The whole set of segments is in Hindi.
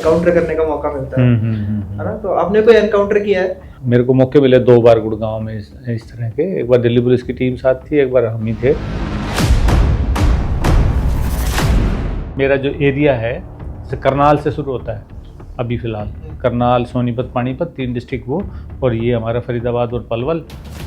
एनकाउंटर करने का मौका मिलता है ना। तो आपने कोई एनकाउंटर किया है? मेरे को मौके मिले 2 बार गुड़गांव में इस तरह के। एक बार दिल्ली पुलिस की टीम साथ थी, एक बार हम ही थे। मेरा जो एरिया है करनाल से शुरू होता है अभी फ़िलहाल, करनाल, सोनीपत, पानीपत 3 डिस्ट्रिक्ट वो, और ये हमारा फरीदाबाद और पलवल,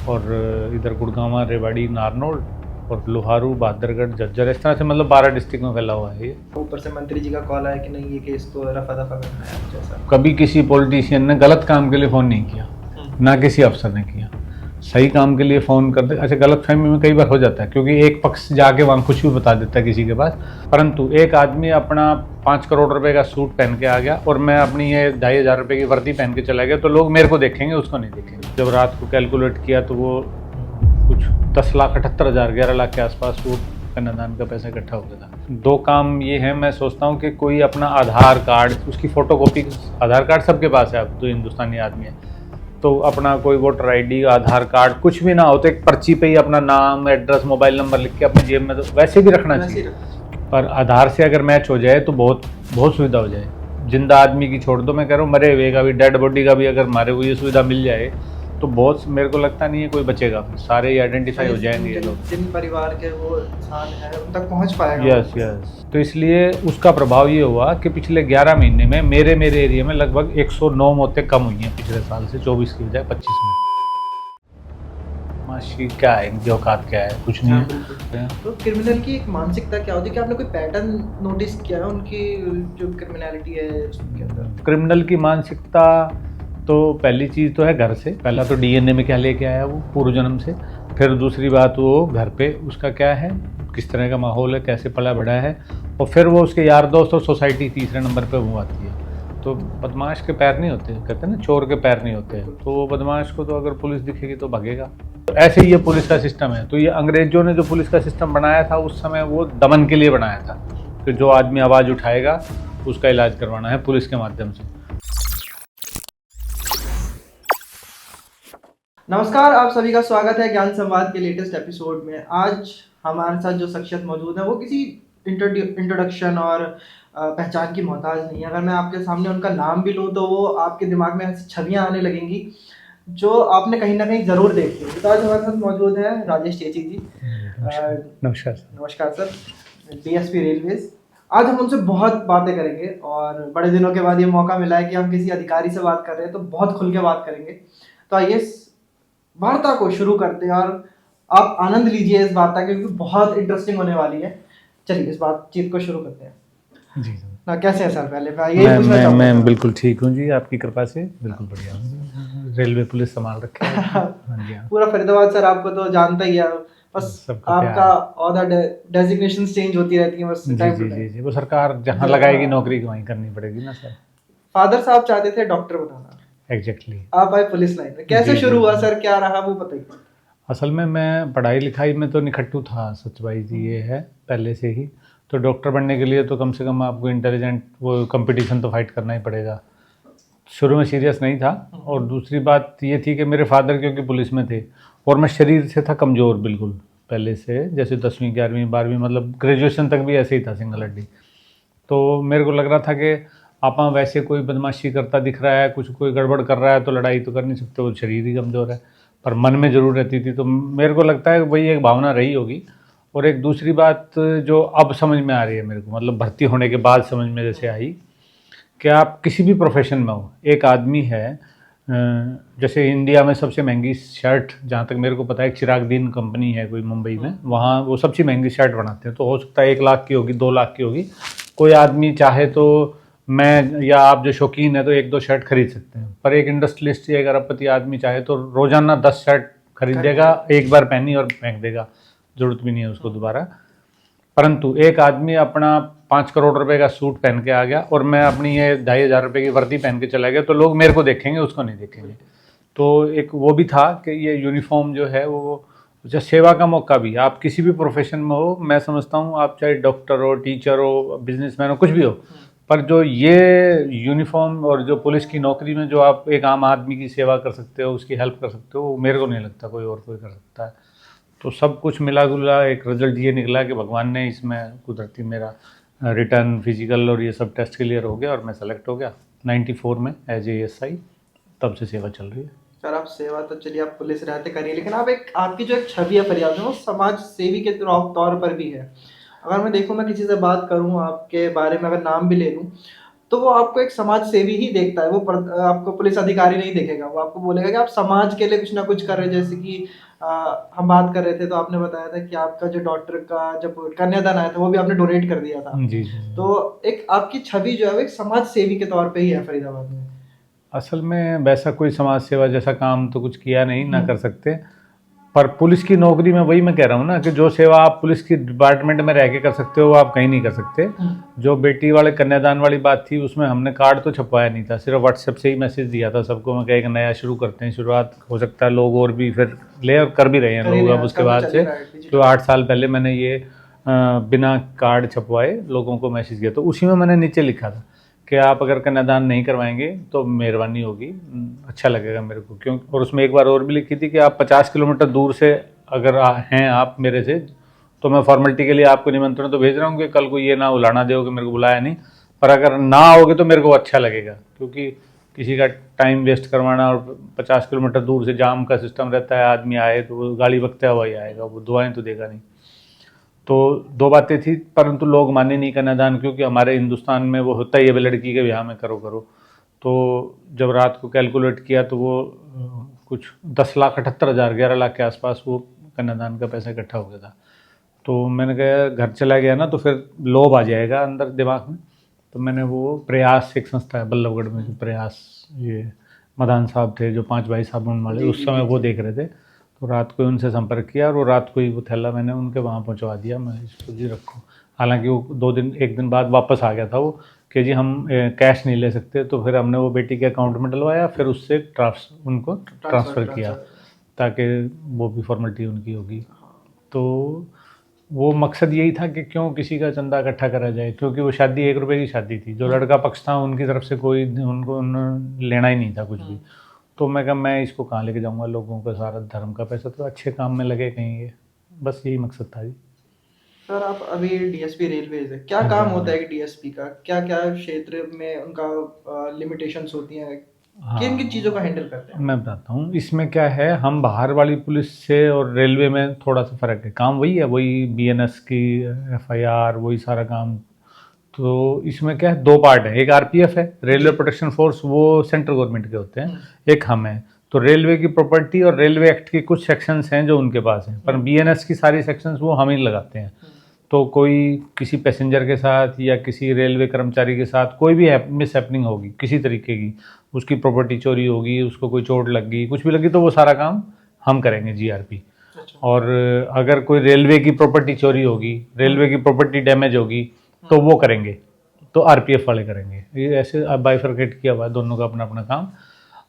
और इधर गुड़गांव, रेवाड़ी, नारनौल और लोहारू, बहादुरगढ़, झज्जर, इस तरह से मतलब 12 डिस्ट्रिक्ट में फैला हुआ है ये। ऊपर से मंत्री जी का कॉल आया कि नहीं ये केस को रफा दफा करना है कुछ ऐसा? कभी किसी पॉलिटिशियन ने गलत काम के लिए फ़ोन नहीं किया, ना किसी अफसर ने किया। सही काम के लिए फ़ोन कर दे। अच्छा, गलत फहमी में कई बार हो जाता है क्योंकि एक पक्ष जाके वहाँ कुछ भी बता देता है किसी के पास, परंतु एक आदमी अपना 5 करोड़ रुपए का सूट पहन के आ गया और मैं अपनी ये 2,500 रुपये की वर्दी पहन के चला गया, तो लोग मेरे को देखेंगे, उसको नहीं देखेंगे। जब रात को कैलकुलेट किया तो वो कुछ 10,78,000, 11 लाख के आसपास वो कन्यादान का पैसा इकट्ठा हो गया था। 2 काम ये है, मैं सोचता हूँ कि कोई अपना आधार कार्ड, उसकी फ़ोटोकॉपी, आधार कार्ड सबके पास है अब तो हिंदुस्तानी आदमी है, तो अपना कोई वोटर आईडी, आधार कार्ड कुछ भी ना हो तो एक पर्ची पे ही अपना नाम, एड्रेस, मोबाइल नंबर लिख के अपनी जेब में तो वैसे भी रखना चाहिए। पर आधार से अगर मैच हो जाए तो बहुत बहुत सुविधा हो जाए। जिंदा आदमी की छोड़ दो, मैं कह रहा हूँ मरे हुए का भी, डेड बॉडी का भी अगर मारे हुए सुविधा मिल जाए तो बहुत, मेरे को लगता नहीं है कोई बचेगा, सारे ही आइडेंटिफाई हो जाएंगे ये लोग। जिन परिवार के वो इंसान है उन तक पहुंच पाएगा। यस। तो इसलिए उसका प्रभाव ये हुआ कि पिछले 11 महीने में मेरे एरिया में लगभग 109 मौतें कम हुई हैं पिछले साल से, 24 की बजाय 25 में। माशी क्या है, इनकी औकात क्या है, कुछ नहीं है। तो क्रिमिनल की एक मानसिकता क्या होती है? कि आपने कोई पैटर्न नोटिस किया है उनकी जो क्रिमिनलिटी है उसके अंदर? क्रिमिनल की मानसिकता तो पहली चीज़ तो है घर से, पहला तो डीएनए में क्या लेके आया वो पूर्व जन्म से, फिर दूसरी बात वो घर पे उसका क्या है, किस तरह का माहौल है, कैसे पला बढ़ा है, और फिर वो उसके यार दोस्त और सोसाइटी तीसरे नंबर पे वो आती है। तो बदमाश के पैर नहीं होते, कहते हैं ना चोर के पैर नहीं होते, तो वो बदमाश को तो अगर पुलिस दिखेगी तो भागेगा। तो ऐसे ही ये पुलिस का सिस्टम है। तो ये अंग्रेजों ने जो पुलिस का सिस्टम बनाया था उस समय वो दमन के लिए बनाया था, कि जो आदमी आवाज़ उठाएगा उसका इलाज करवाना है पुलिस के माध्यम से। नमस्कार, आप सभी का स्वागत है ज्ञान संवाद के लेटेस्ट एपिसोड में। आज हमारे साथ जो शख्सियत मौजूद है वो किसी इंट्रोडक्शन और पहचान की मोहताज नहीं है। अगर मैं आपके सामने उनका नाम भी लूँ तो वो आपके दिमाग में ऐसी छवियां आने लगेंगी जो आपने कहीं ना कहीं ज़रूर देखी होगी। तो आज हमारे साथ मौजूद है राजेश चेची जी। नमस्कार सर, डीएसपी रेलवेज। आज हम उनसे बहुत बातें करेंगे और बड़े दिनों के बाद ये मौका मिला है कि हम किसी अधिकारी से बात कर रहे हैं, तो बहुत खुल के बात करेंगे। तो आइए वार्ता को शुरू करते हैं और आप आनंद लीजिए इस वार्ता के, क्योंकि बहुत इंटरेस्टिंग होने वाली है। चलिए इस बातचीत को शुरू करते हैं जी। ना कैसे हैं सर? पहले मैं बिल्कुल ठीक हूँ जी, आपकी कृपा से बिल्कुल बढ़िया हूँ। रेलवे पुलिस संभाल रखे है। पूरा फरीदाबाद सर आपको तो जानता ही है, बस आपका ऑदर डेजिग्नेशंस चेंज होती रहती हैं बस टाइम टू टाइम। जी, वो सरकार जहाँ लगाएगी नौकरी वहीं करनी पड़ेगी ना सर। फादर साहब चाहते थे डॉक्टर बनाना, एग्जैक्टली आप आए पुलिस लाइन में। कैसे शुरू हुआ सर, क्या रहा वो बताइए। असल में मैं पढ़ाई लिखाई में तो निखट्टू था, सचवाई जी ये है पहले से ही। तो डॉक्टर बनने के लिए तो कम से कम आपको इंटेलिजेंट वो कंपटीशन तो फाइट करना ही पड़ेगा। शुरू में सीरियस नहीं था, और दूसरी बात ये थी कि मेरे फादर क्योंकि पुलिस में थे और मैं शरीर से था कमज़ोर बिल्कुल पहले से, जैसे 10वीं 11वीं 12वीं मतलब ग्रेजुएशन तक भी ऐसे ही था, सिंगल हड्डी। तो मेरे को लग रहा था कि आप वैसे कोई बदमाशी करता दिख रहा है, कुछ कोई गड़बड़ कर रहा है तो लड़ाई तो कर नहीं सकते, वो शरीर ही कमज़ोर है, पर मन में ज़रूर रहती थी। तो मेरे को लगता है वही एक भावना रही होगी। और एक दूसरी बात जो अब समझ में आ रही है मेरे को, मतलब भर्ती होने के बाद समझ में जैसे आई, कि आप किसी भी प्रोफेशन में हो, एक आदमी है, जैसे इंडिया में सबसे महंगी शर्ट जहाँ तक मेरे को पता है चिरागदीन कंपनी है कोई मुंबई में, वहाँ वो सबसे महंगी शर्ट बनाते हैं। तो हो सकता है 1 लाख की होगी, 2 लाख की होगी। कोई आदमी चाहे तो, मैं या आप जो शौकीन है तो 1-2 शर्ट खरीद सकते हैं, पर एक इंडस्ट्रियलिस्ट या एक अरबपति आदमी चाहे तो रोजाना 10 शर्ट खरीदेगा, एक बार पहनी और फेंक देगा, ज़रूरत भी नहीं है उसको दोबारा। परंतु एक आदमी अपना 5 करोड़ रुपए का सूट पहन के आ गया और मैं अपनी ये 2,500 रुपये की वर्दी पहन के चला गया, तो लोग मेरे को देखेंगे, उसको नहीं देखेंगे। तो एक वो भी था कि ये यूनिफॉर्म जो है वो जो सेवा का मौका भी, आप किसी भी प्रोफेशन में हो, मैं समझता हूँ आप चाहे डॉक्टर हो, टीचर हो, बिजनेसमैन हो, कुछ भी हो, पर जो ये यूनिफॉर्म और जो पुलिस की नौकरी में जो आप एक आम आदमी की सेवा कर सकते हो, उसकी हेल्प कर सकते हो, मेरे को नहीं लगता कोई और कोई कर सकता है। तो सब कुछ मिला जुला एक रिजल्ट ये निकला कि भगवान ने इसमें कुदरती मेरा रिटर्न फिजिकल और ये सब टेस्ट क्लियर हो गया और मैं सेलेक्ट हो गया 94 में एज ASI। तब से सेवा चल रही है। सर आप सेवा तो चलिए आप पुलिस रहते करिए, लेकिन आप एक आपकी जो एक छवि है फरियाद में वो समाज सेवी के तौर पर भी है। अगर मैं देखूँ, मैं किसी से बात करूँ आपके बारे में, अगर नाम भी ले लूँ, तो वो आपको एक समाज सेवी ही देखता है। वो आपको पुलिस अधिकारी नहीं देखेगा, वो आपको बोलेगा कि आप समाज के लिए कुछ ना कुछ कर रहे हैं। जैसे कि हम बात कर रहे थे तो आपने बताया था कि आपका जो डॉक्टर का जब कन्यादान आया था वो भी आपने डोनेट कर दिया था। जी जी। तो एक आपकी छवि जो है वो एक समाज सेवी के तौर पे ही है फरीदाबाद में। असल में वैसा कोई समाज सेवा जैसा काम तो कुछ किया नहीं, ना हम्म। कर सकते। पर पुलिस की नौकरी में वही मैं कह रहा हूँ ना कि जो सेवा आप पुलिस की डिपार्टमेंट में रह के कर सकते हो वो आप कहीं नहीं कर सकते। जो बेटी वाले कन्यादान वाली बात थी उसमें हमने कार्ड तो छपवाया नहीं था, सिर्फ व्हाट्सएप से ही मैसेज दिया था सबको। मैं कहा एक नया शुरू करते हैं, शुरुआत हो सकता है लोग और भी फिर ले और कर भी रहे हैं कर ही लोग रहे अब हैं, उसके आजकल तो बाद चल से। ही रहा है डिजिटल। तो 8 साल पहले मैंने ये बिना कार्ड छपवाए लोगों को मैसेज किया, तो उसी में मैंने नीचे लिखा था कि आप अगर कन्यादान नहीं करवाएंगे तो मेहरबानी होगी, अच्छा लगेगा मेरे को। क्यों, और उसमें एक बार और भी लिखी थी कि आप 50 किलोमीटर दूर से अगर हैं आप मेरे से, तो मैं फॉर्मेलिटी के लिए आपको निमंत्रण तो भेज रहा हूँ कि कल को ये ना उलाना दे कि मेरे को बुलाया नहीं, पर अगर ना आओगे तो मेरे को अच्छा लगेगा। क्योंकि किसी का टाइम वेस्ट करवाना, और 50 किलोमीटर दूर से जाम का सिस्टम रहता है, आदमी आए तो वो गाड़ी बकता हुआ ही आएगा, वो दुआएं तो देगा नहीं। तो दो बातें थी, परंतु लोग माने नहीं कन्यादान, क्योंकि हमारे हिंदुस्तान में वो होता ही है लड़की के ब्याह में करो करो। तो जब रात को कैलकुलेट किया तो वो कुछ 10,78,000 11 लाख के आसपास वो कन्यादान का पैसा इकट्ठा हो गया था। तो मैंने कहा घर चला गया ना तो फिर लोभ आ जाएगा अंदर दिमाग में। तो मैंने वो प्रयास, एक संस्था है बल्लभगढ़ में जो प्रयास, ये मदान साहब थे जो 5 भाई साबुन वाले, जी उस जी समय जी वो जी। देख रहे थे। तो रात को ही उनसे संपर्क किया और वो रात को ही वो थैला मैंने उनके वहाँ पहुँचवा दिया। मैं इसको जी रखो। हालांकि वो 1 दिन बाद वापस आ गया था वो कि जी हम कैश नहीं ले सकते। तो फिर हमने वो बेटी के अकाउंट में डलवाया, फिर उससे उनको ट्रांसफ़र किया ताकि वो भी फॉर्मेलिटी उनकी होगी। तो वो मकसद यही था कि क्यों किसी का चंदा इकट्ठा करा जाए, क्योंकि वो शादी 1 रुपये की शादी थी। जो लड़का पक्ष था उनकी तरफ से कोई उनको लेना ही नहीं था कुछ भी। तो मैं कहा मैं इसको कहाँ लेके जाऊँगा, लोगों का सारा धर्म का पैसा तो अच्छे काम में लगे कहीं, ये बस यही मकसद था जी। सर आप अभी डीएसपी रेलवेज है, क्या हाँ जी, काम हाँ होता जी। है डीएसपी का? क्या क्या क्षेत्र में उनका लिमिटेशंस होती हैं? किन किन चीज़ों हाँ, का हैंडल करते हैं? मैं बताता हूँ। इसमें क्या है, हम बाहर वाली पुलिस से और रेलवे में थोड़ा सा फ़र्क है। काम वही है, वही BNS की FIR, वही सारा काम। तो इसमें क्या है, 2 पार्ट है। एक RPF है, रेलवे प्रोटेक्शन फोर्स, वो सेंट्रल गवर्नमेंट के होते हैं। एक हम हैं। तो रेलवे की प्रॉपर्टी और रेलवे एक्ट के कुछ सेक्शंस हैं जो उनके पास हैं, पर BNS की सारी सेक्शंस वो हम ही लगाते हैं। तो कोई किसी पैसेंजर के साथ या किसी रेलवे कर्मचारी के साथ कोई भी मिस हैपनिंग होगी किसी तरीके की, उसकी प्रॉपर्टी चोरी होगी, उसको कोई चोट लग गई, कुछ भी लगी, तो वो सारा काम हम करेंगे GRP। और अगर कोई रेलवे की प्रॉपर्टी चोरी होगी, रेलवे की प्रॉपर्टी डैमेज होगी, तो वो करेंगे, तो RPF वाले करेंगे। ये ऐसे बाइफरकेट किया हुआ है दोनों का अपना अपना काम।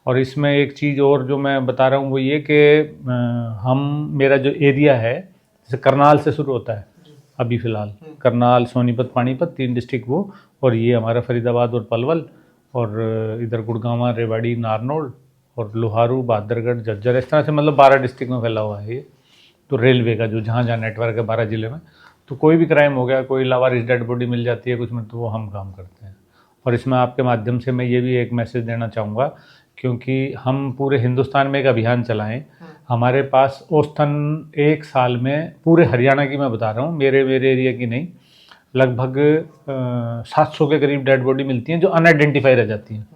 और इसमें एक चीज़ और जो मैं बता रहा हूँ वो ये कि मेरा जो एरिया है, जैसे करनाल से शुरू होता है अभी फ़िलहाल, करनाल, सोनीपत, पानीपत, 3 डिस्ट्रिक्ट वो, और ये हमारा फरीदाबाद और पलवल, और इधर गुड़गांव, रेवाड़ी, नारनौल, और लोहारू, बहादुरगढ़, झज्जर, इस तरह से मतलब 12 डिस्ट्रिक्ट में फैला हुआ है ये। तो रेलवे का जो जहाँ जहाँ नेटवर्क है 12 ज़िले में, तो कोई भी क्राइम हो गया, कोई लावारिस डेड बॉडी मिल जाती है कुछ में, तो वो हम काम करते हैं। और इसमें आपके माध्यम से मैं ये भी एक मैसेज देना चाहूँगा, क्योंकि हम पूरे हिंदुस्तान में एक अभियान चलाएं। हमारे पास औसतन 1 साल में, पूरे हरियाणा की मैं बता रहा हूँ, मेरे एरिया की नहीं, लगभग 700 के करीब डेड बॉडी मिलती हैं जो अनआइडेंटिफाई रह जाती हैं,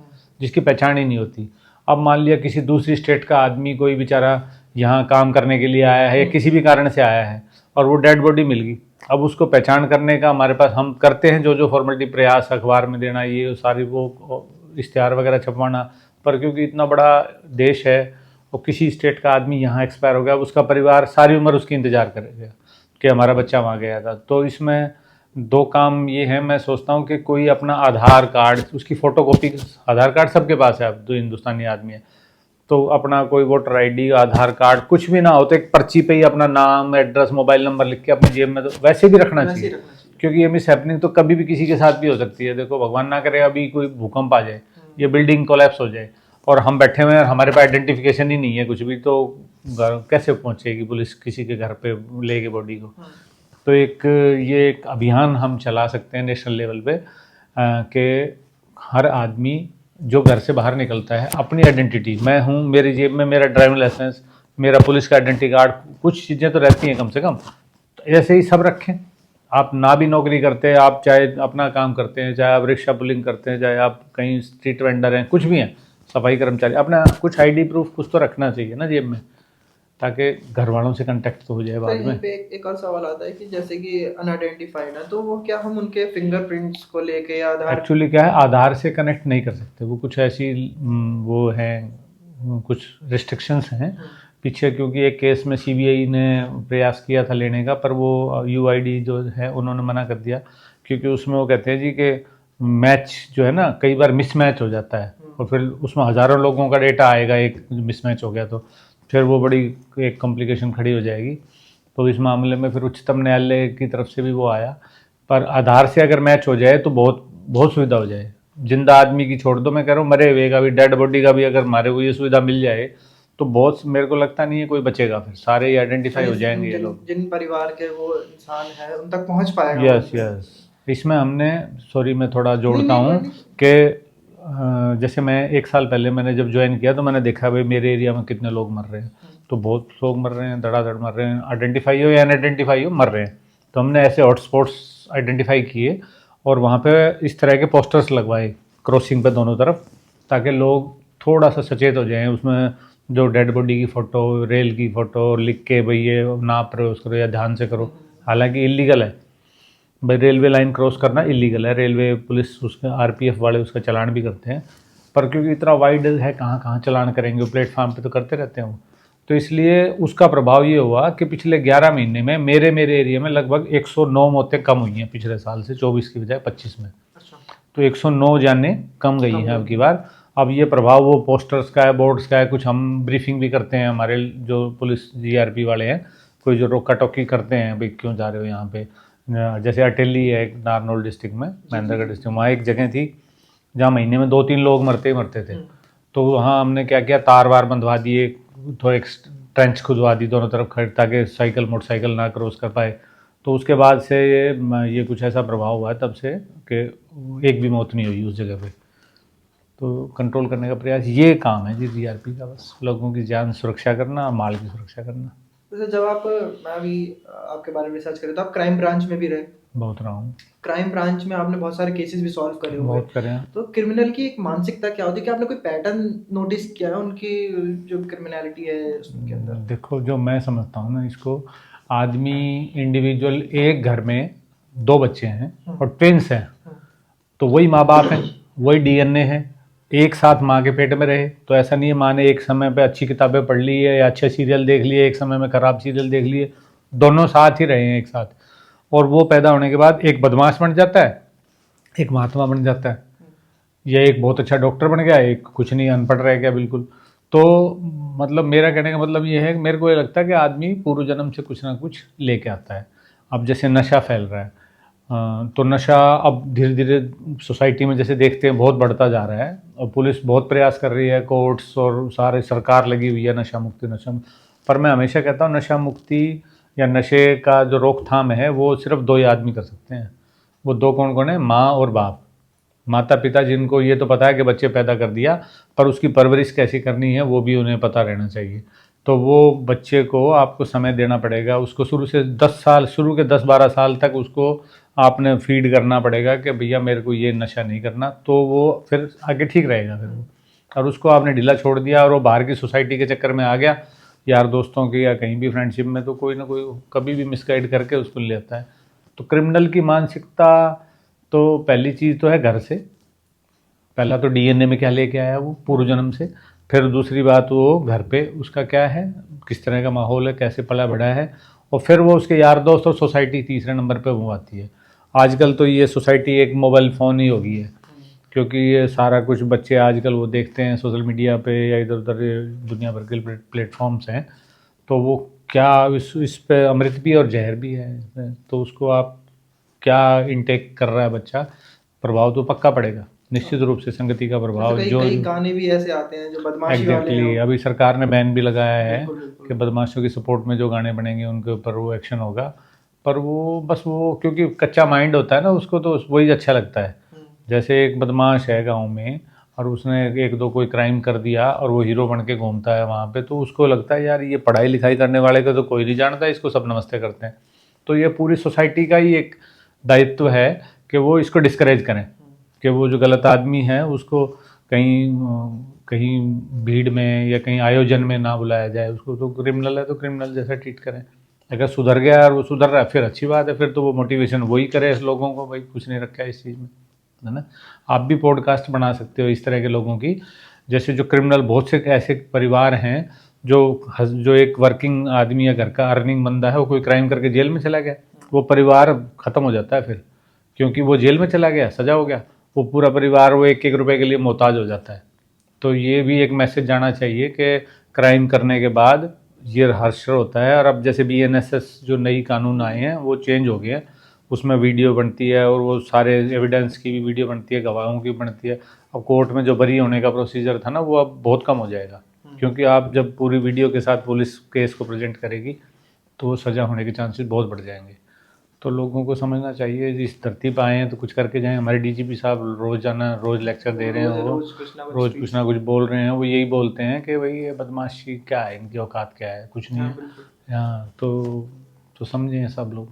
जिसकी पहचान ही नहीं होती। अब मान लिया किसी दूसरी स्टेट का आदमी, कोई बेचारा यहाँ काम करने के लिए आया है या किसी भी कारण से आया है और वो डेड बॉडी मिल गई। अब उसको पहचान करने का हमारे पास, हम करते हैं जो जो फॉर्मेलिटी, प्रयास अखबार में देना, ये सारी वो इश्तिहार वगैरह छपवाना, पर क्योंकि इतना बड़ा देश है और किसी स्टेट का आदमी यहाँ एक्सपायर हो गया, उसका परिवार सारी उम्र उसकी इंतज़ार करेगा कि हमारा बच्चा वहाँ गया था। तो इसमें 2 काम ये हैं, मैं सोचता हूँ कि कोई अपना आधार कार्ड, उसकी फ़ोटोकॉपी, आधार कार्ड सबके पास है अब जो हिंदुस्तानी आदमी है, तो अपना कोई वोटर ID, आधार कार्ड, कुछ भी ना हो तो एक पर्ची पे ही अपना नाम, एड्रेस, मोबाइल नंबर लिख के अपनी जेब में तो वैसे भी रखना चाहिए। क्योंकि ये मिस हैपनिंग तो कभी भी किसी के साथ भी हो सकती है। देखो भगवान ना करे अभी कोई भूकंप आ जाए, ये बिल्डिंग कोलैप्स हो जाए और हम बैठे हुए हैं और हमारे पास आइडेंटिफिकेशन ही नहीं है कुछ भी, तो घर कैसे पहुंचेगी पुलिस किसी के घर पे लेके बॉडी को? तो ये एक अभियान हम चला सकते हैं नेशनल लेवल पे कि हर आदमी जो घर से बाहर निकलता है अपनी आइडेंटिटी, मैं हूँ, मेरी जेब में मेरा ड्राइविंग लाइसेंस, मेरा पुलिस का आइडेंटिटी कार्ड, कुछ चीज़ें तो रहती हैं कम से कम, तो ऐसे ही सब रखें। आप ना भी नौकरी करते हैं, आप चाहे अपना काम करते हैं, चाहे आप रिक्शा पुलिंग करते हैं, चाहे आप कहीं स्ट्रीट वेंडर हैं, कुछ भी हैं, सफाई कर्मचारी, अपना कुछ आईडी प्रूफ कुछ तो रखना चाहिए ना जेब में, ताकि घर वालों से कांटेक्ट तो हो जाए सर बाद यहीं में। पे एक और सवाल आता है कि जैसे कि अनआइडेंटिफाइड है, तो वो क्या हम उनके फिंगरप्रिंट्स को लेके या आधार? एक्चुअली क्या है, आधार से कनेक्ट नहीं कर सकते, वो कुछ ऐसी वो है, कुछ रिस्ट्रिक्शंस हैं पीछे, क्योंकि एक केस में सीबीआई ने प्रयास किया था लेने का, पर वो यूआईडी जो है उन्होंने मना कर दिया, क्योंकि उसमें वो कहते हैं जी कि मैच जो है ना कई बार मिसमैच हो जाता है, और फिर उसमें हज़ारों लोगों का डेटा आएगा, एक मिसमैच हो गया तो फिर वो बड़ी एक कॉम्प्लिकेशन खड़ी हो जाएगी। तो इस मामले में फिर उच्चतम न्यायालय की तरफ से भी वो आया, पर आधार से अगर मैच हो जाए तो बहुत बहुत सुविधा हो जाए। जिंदा आदमी की छोड़ दो, मैं कह रहा हूँ मरे हुए का भी, डेड बॉडी का भी अगर मारे हुए ये सुविधा मिल जाए तो बहुत, मेरे को लगता नहीं है कोई बचेगा, फिर सारे ही आइडेंटिफाई हो जाएंगे ये लोग। जिन परिवार के वो इंसान है उन तक पहुंच पाएगा। Yes yes. इसमें हमने, सॉरी मैं थोड़ा जोड़ता नहीं, हूँ नहीं, कि जैसे मैं 1 साल पहले मैंने जब ज्वाइन किया तो मैंने देखा भाई मेरे एरिया में कितने लोग मर रहे हैं, तो बहुत लोग मर रहे हैं, धड़ाधड़ मर रहे हैं, आइडेंटिफाई हो या अनआइडेंटिफाई हो मर रहे हैं। तो हमने ऐसे हॉटस्पॉट्स आइडेंटिफाई किए और वहाँ पे इस तरह के पोस्टर्स लगवाए क्रॉसिंग पे दोनों तरफ, ताकि लोग थोड़ा सा सचेत हो जाएं। उसमें जो डेड बॉडी की फ़ोटो, रेल की फ़ोटो लिख के भाई ये ना प्रवेश करो या ध्यान से करो, हालांकि इलीगल है भाई, रेलवे लाइन क्रॉस करना इलीगल है, रेलवे पुलिस उसके आरपीएफ वाले उसका चालान भी करते हैं, पर क्योंकि इतना वाइड है कहाँ कहाँ चालान करेंगे, प्लेटफार्म पे तो करते रहते हैं वो, तो इसलिए उसका प्रभाव ये हुआ कि पिछले 11 महीने में मेरे एरिया में लगभग 109 मौतें कम हुई हैं पिछले साल से, 24 की बजाय 25 में। अच्छा। तो 109 जानें कम गई हैं अब की बार। अब ये प्रभाव वो पोस्टर्स का है, बोर्ड्स का है, कुछ हम ब्रीफिंग भी करते हैं, हमारे जो पुलिस जीआरपी वाले हैं, कोई जो रोका टोकी करते हैं भाई क्यों जा रहे हो यहाँ पे। जैसे अटेली है एक नारनौल डिस्ट्रिक्ट में, महेंद्रगढ़ डिस्ट्रिक्ट, वहाँ एक जगह थी जहाँ महीने में 2-3 लोग मरते ही मरते थे। तो वहाँ हमने क्या किया, तार वार बंधवा दिए, थोड़ा एक ट्रेंच खुदवा दी दोनों तरफ खड़े, ताकि साइकिल मोटरसाइकिल ना क्रॉस कर पाए। तो उसके बाद से ये कुछ ऐसा प्रभाव हुआ है तब से कि एक भी मौत नहीं हुई उस जगह पे। तो कंट्रोल करने का प्रयास ये काम है जी जीआरपी का, बस लोगों की जान सुरक्षा करना, माल की सुरक्षा करना। जैसे जब आप, मैं अभी आपके बारे में रिसर्च करें तो आप क्राइम ब्रांच में भी रहे। बहुत रहा हूँ। क्राइम ब्रांच में आपने बहुत सारे केसेस भी सॉल्व करे हुए बहुत करे हैं। तो क्रिमिनल की एक मानसिकता क्या होती है, कि आपने कोई पैटर्न नोटिस किया है उनकी जो क्रिमिनलिटी है उसके अंदर? देखो जो मैं समझता हूँ ना इसको, आदमी इंडिविजुअल, एक घर में 2 बच्चे हैं और ट्विंस हैं, तो वही माँ बाप हैं, वही डीएनए है, एक साथ माँ के पेट में रहे, तो ऐसा नहीं है माँ ने एक समय पे अच्छी किताबें पढ़ ली है या अच्छे सीरियल देख लिए, एक समय में ख़राब सीरियल देख लिए, दोनों साथ ही रहे हैं एक साथ, और वो पैदा होने के बाद एक बदमाश बन जाता है, एक महात्मा बन जाता है, या एक बहुत अच्छा डॉक्टर बन गया, एक कुछ नहीं, अनपढ़ रह गया बिल्कुल। तो मतलब मेरा कहने का मतलब ये है कि मेरे को ये लगता है कि आदमी पूर्व जन्म से कुछ ना कुछ लेके आता है। अब जैसे नशा फैल रहा है, तो नशा अब धीरे धीरे सोसाइटी में जैसे देखते हैं बहुत बढ़ता जा रहा है, और पुलिस बहुत प्रयास कर रही है, कोर्ट्स और सारे सरकार लगी हुई है नशा मुक्ति पर मैं हमेशा कहता हूँ नशा मुक्ति या नशे का जो रोकथाम है वो सिर्फ 2 ही आदमी कर सकते हैं। वो 2 कौन कौन है? माँ और बाप। माता पिता जिनको ये तो पता है कि बच्चे पैदा कर दिया, पर उसकी परवरिश कैसी करनी है वो भी उन्हें पता रहना चाहिए। तो वो बच्चे को आपको समय देना पड़ेगा, उसको शुरू से 10 साल, शुरू के 10-12 साल तक उसको आपने फीड करना पड़ेगा कि भैया मेरे को ये नशा नहीं करना, तो वो फिर आगे ठीक रहेगा फिर वो। और उसको आपने ढीला छोड़ दिया और वो बाहर की सोसाइटी के चक्कर में आ गया, यार दोस्तों की या कहीं भी फ्रेंडशिप में, तो कोई ना कोई कभी भी मिसगाइड करके उसको ले आता है। तो क्रिमिनल की मानसिकता, तो पहली चीज़ तो है घर से, पहला तो डीएनए में क्या लेके आया वो पूर्व जन्म से, फिर दूसरी बात वो घर पे उसका क्या है, किस तरह का माहौल है, कैसे पला बढ़ा है, और फिर वो उसके यार दोस्त और सोसाइटी तीसरे नंबर पे वो आती है। आजकल तो ये सोसाइटी एक मोबाइल फ़ोन ही हो गई है, क्योंकि ये सारा कुछ बच्चे आजकल वो देखते हैं सोशल मीडिया पे या इधर उधर दुनिया भर के प्लेटफॉर्म्स हैं, तो वो क्या इस पे अमृत भी और जहर भी है इसमें, तो उसको आप क्या इनटेक कर रहा है बच्चा, प्रभाव तो पक्का पड़ेगा निश्चित रूप से, संगति का प्रभाव। कई जो कई गाने भी ऐसे आते हैं जो बदमाशी वाले एग्जैक्टली हैं। अभी सरकार ने बैन भी लगाया है बिल्कुल, बिल्कुल। कि बदमाशों की सपोर्ट में जो गाने बनेंगे उनके ऊपर वो एक्शन होगा। पर वो बस वो क्योंकि कच्चा माइंड होता है ना उसको, तो वही अच्छा लगता है। जैसे एक बदमाश है गांव में और उसने एक दो कोई क्राइम कर दिया और वो हीरो बन के घूमता है वहाँ पे, तो उसको लगता है यार ये पढ़ाई लिखाई करने वाले को तो कोई नहीं जानता, इसको सब नमस्ते करते हैं। तो ये पूरी सोसाइटी का ही एक दायित्व है कि वो इसको डिस्करेज करें, कि वो जो गलत आदमी है उसको कहीं भीड़ में या कहीं आयोजन में ना बुलाया जाए, उसको तो क्रिमिनल है तो क्रिमिनल जैसा ट्रीट करें। अगर सुधर गया और वो सुधर रहा है फिर अच्छी बात है, फिर तो वो मोटिवेशन वही करे लोगों को, भाई कुछ नहीं रखा है इस चीज़ में, है ना। आप भी पॉडकास्ट बना सकते हो इस तरह के लोगों की, जैसे जो क्रिमिनल, बहुत से ऐसे परिवार हैं जो एक वर्किंग आदमी या घर का अर्निंग बंदा है, वो कोई क्राइम करके जेल में चला गया, वो परिवार ख़त्म हो जाता है फिर, क्योंकि वो जेल में चला गया, सजा हो गया, वो पूरा परिवार वो एक एक रुपए के लिए मोहताज हो जाता है। तो ये भी एक मैसेज जाना चाहिए कि क्राइम करने के बाद ये हर्षर होता है। और अब जैसे BNSS जो नई कानून आए हैं वो चेंज हो गए हैं, उसमें वीडियो बनती है और वो सारे एविडेंस की भी वीडियो बनती है, गवाहों की बनती है। अब कोर्ट में जो बरी होने का प्रोसीजर था ना वो अब बहुत कम हो जाएगा, क्योंकि आप जब पूरी वीडियो के साथ पुलिस केस को प्रेजेंट करेगी तो वो सज़ा होने के चांसेस बहुत बढ़ जाएंगे। तो लोगों को समझना चाहिए इस धरती पर आए हैं तो कुछ करके जाएं। हमारे DGP साहब रोज़ाना रोज़ लेक्चर दे रहे हैं, वो रोज़ कुछ ना कुछ बोल रहे हैं, वो यही बोलते हैं कि भाई ये बदमाशी क्या है, इनकी औकात क्या है, कुछ नहीं है। हाँ तो समझें सब लोग।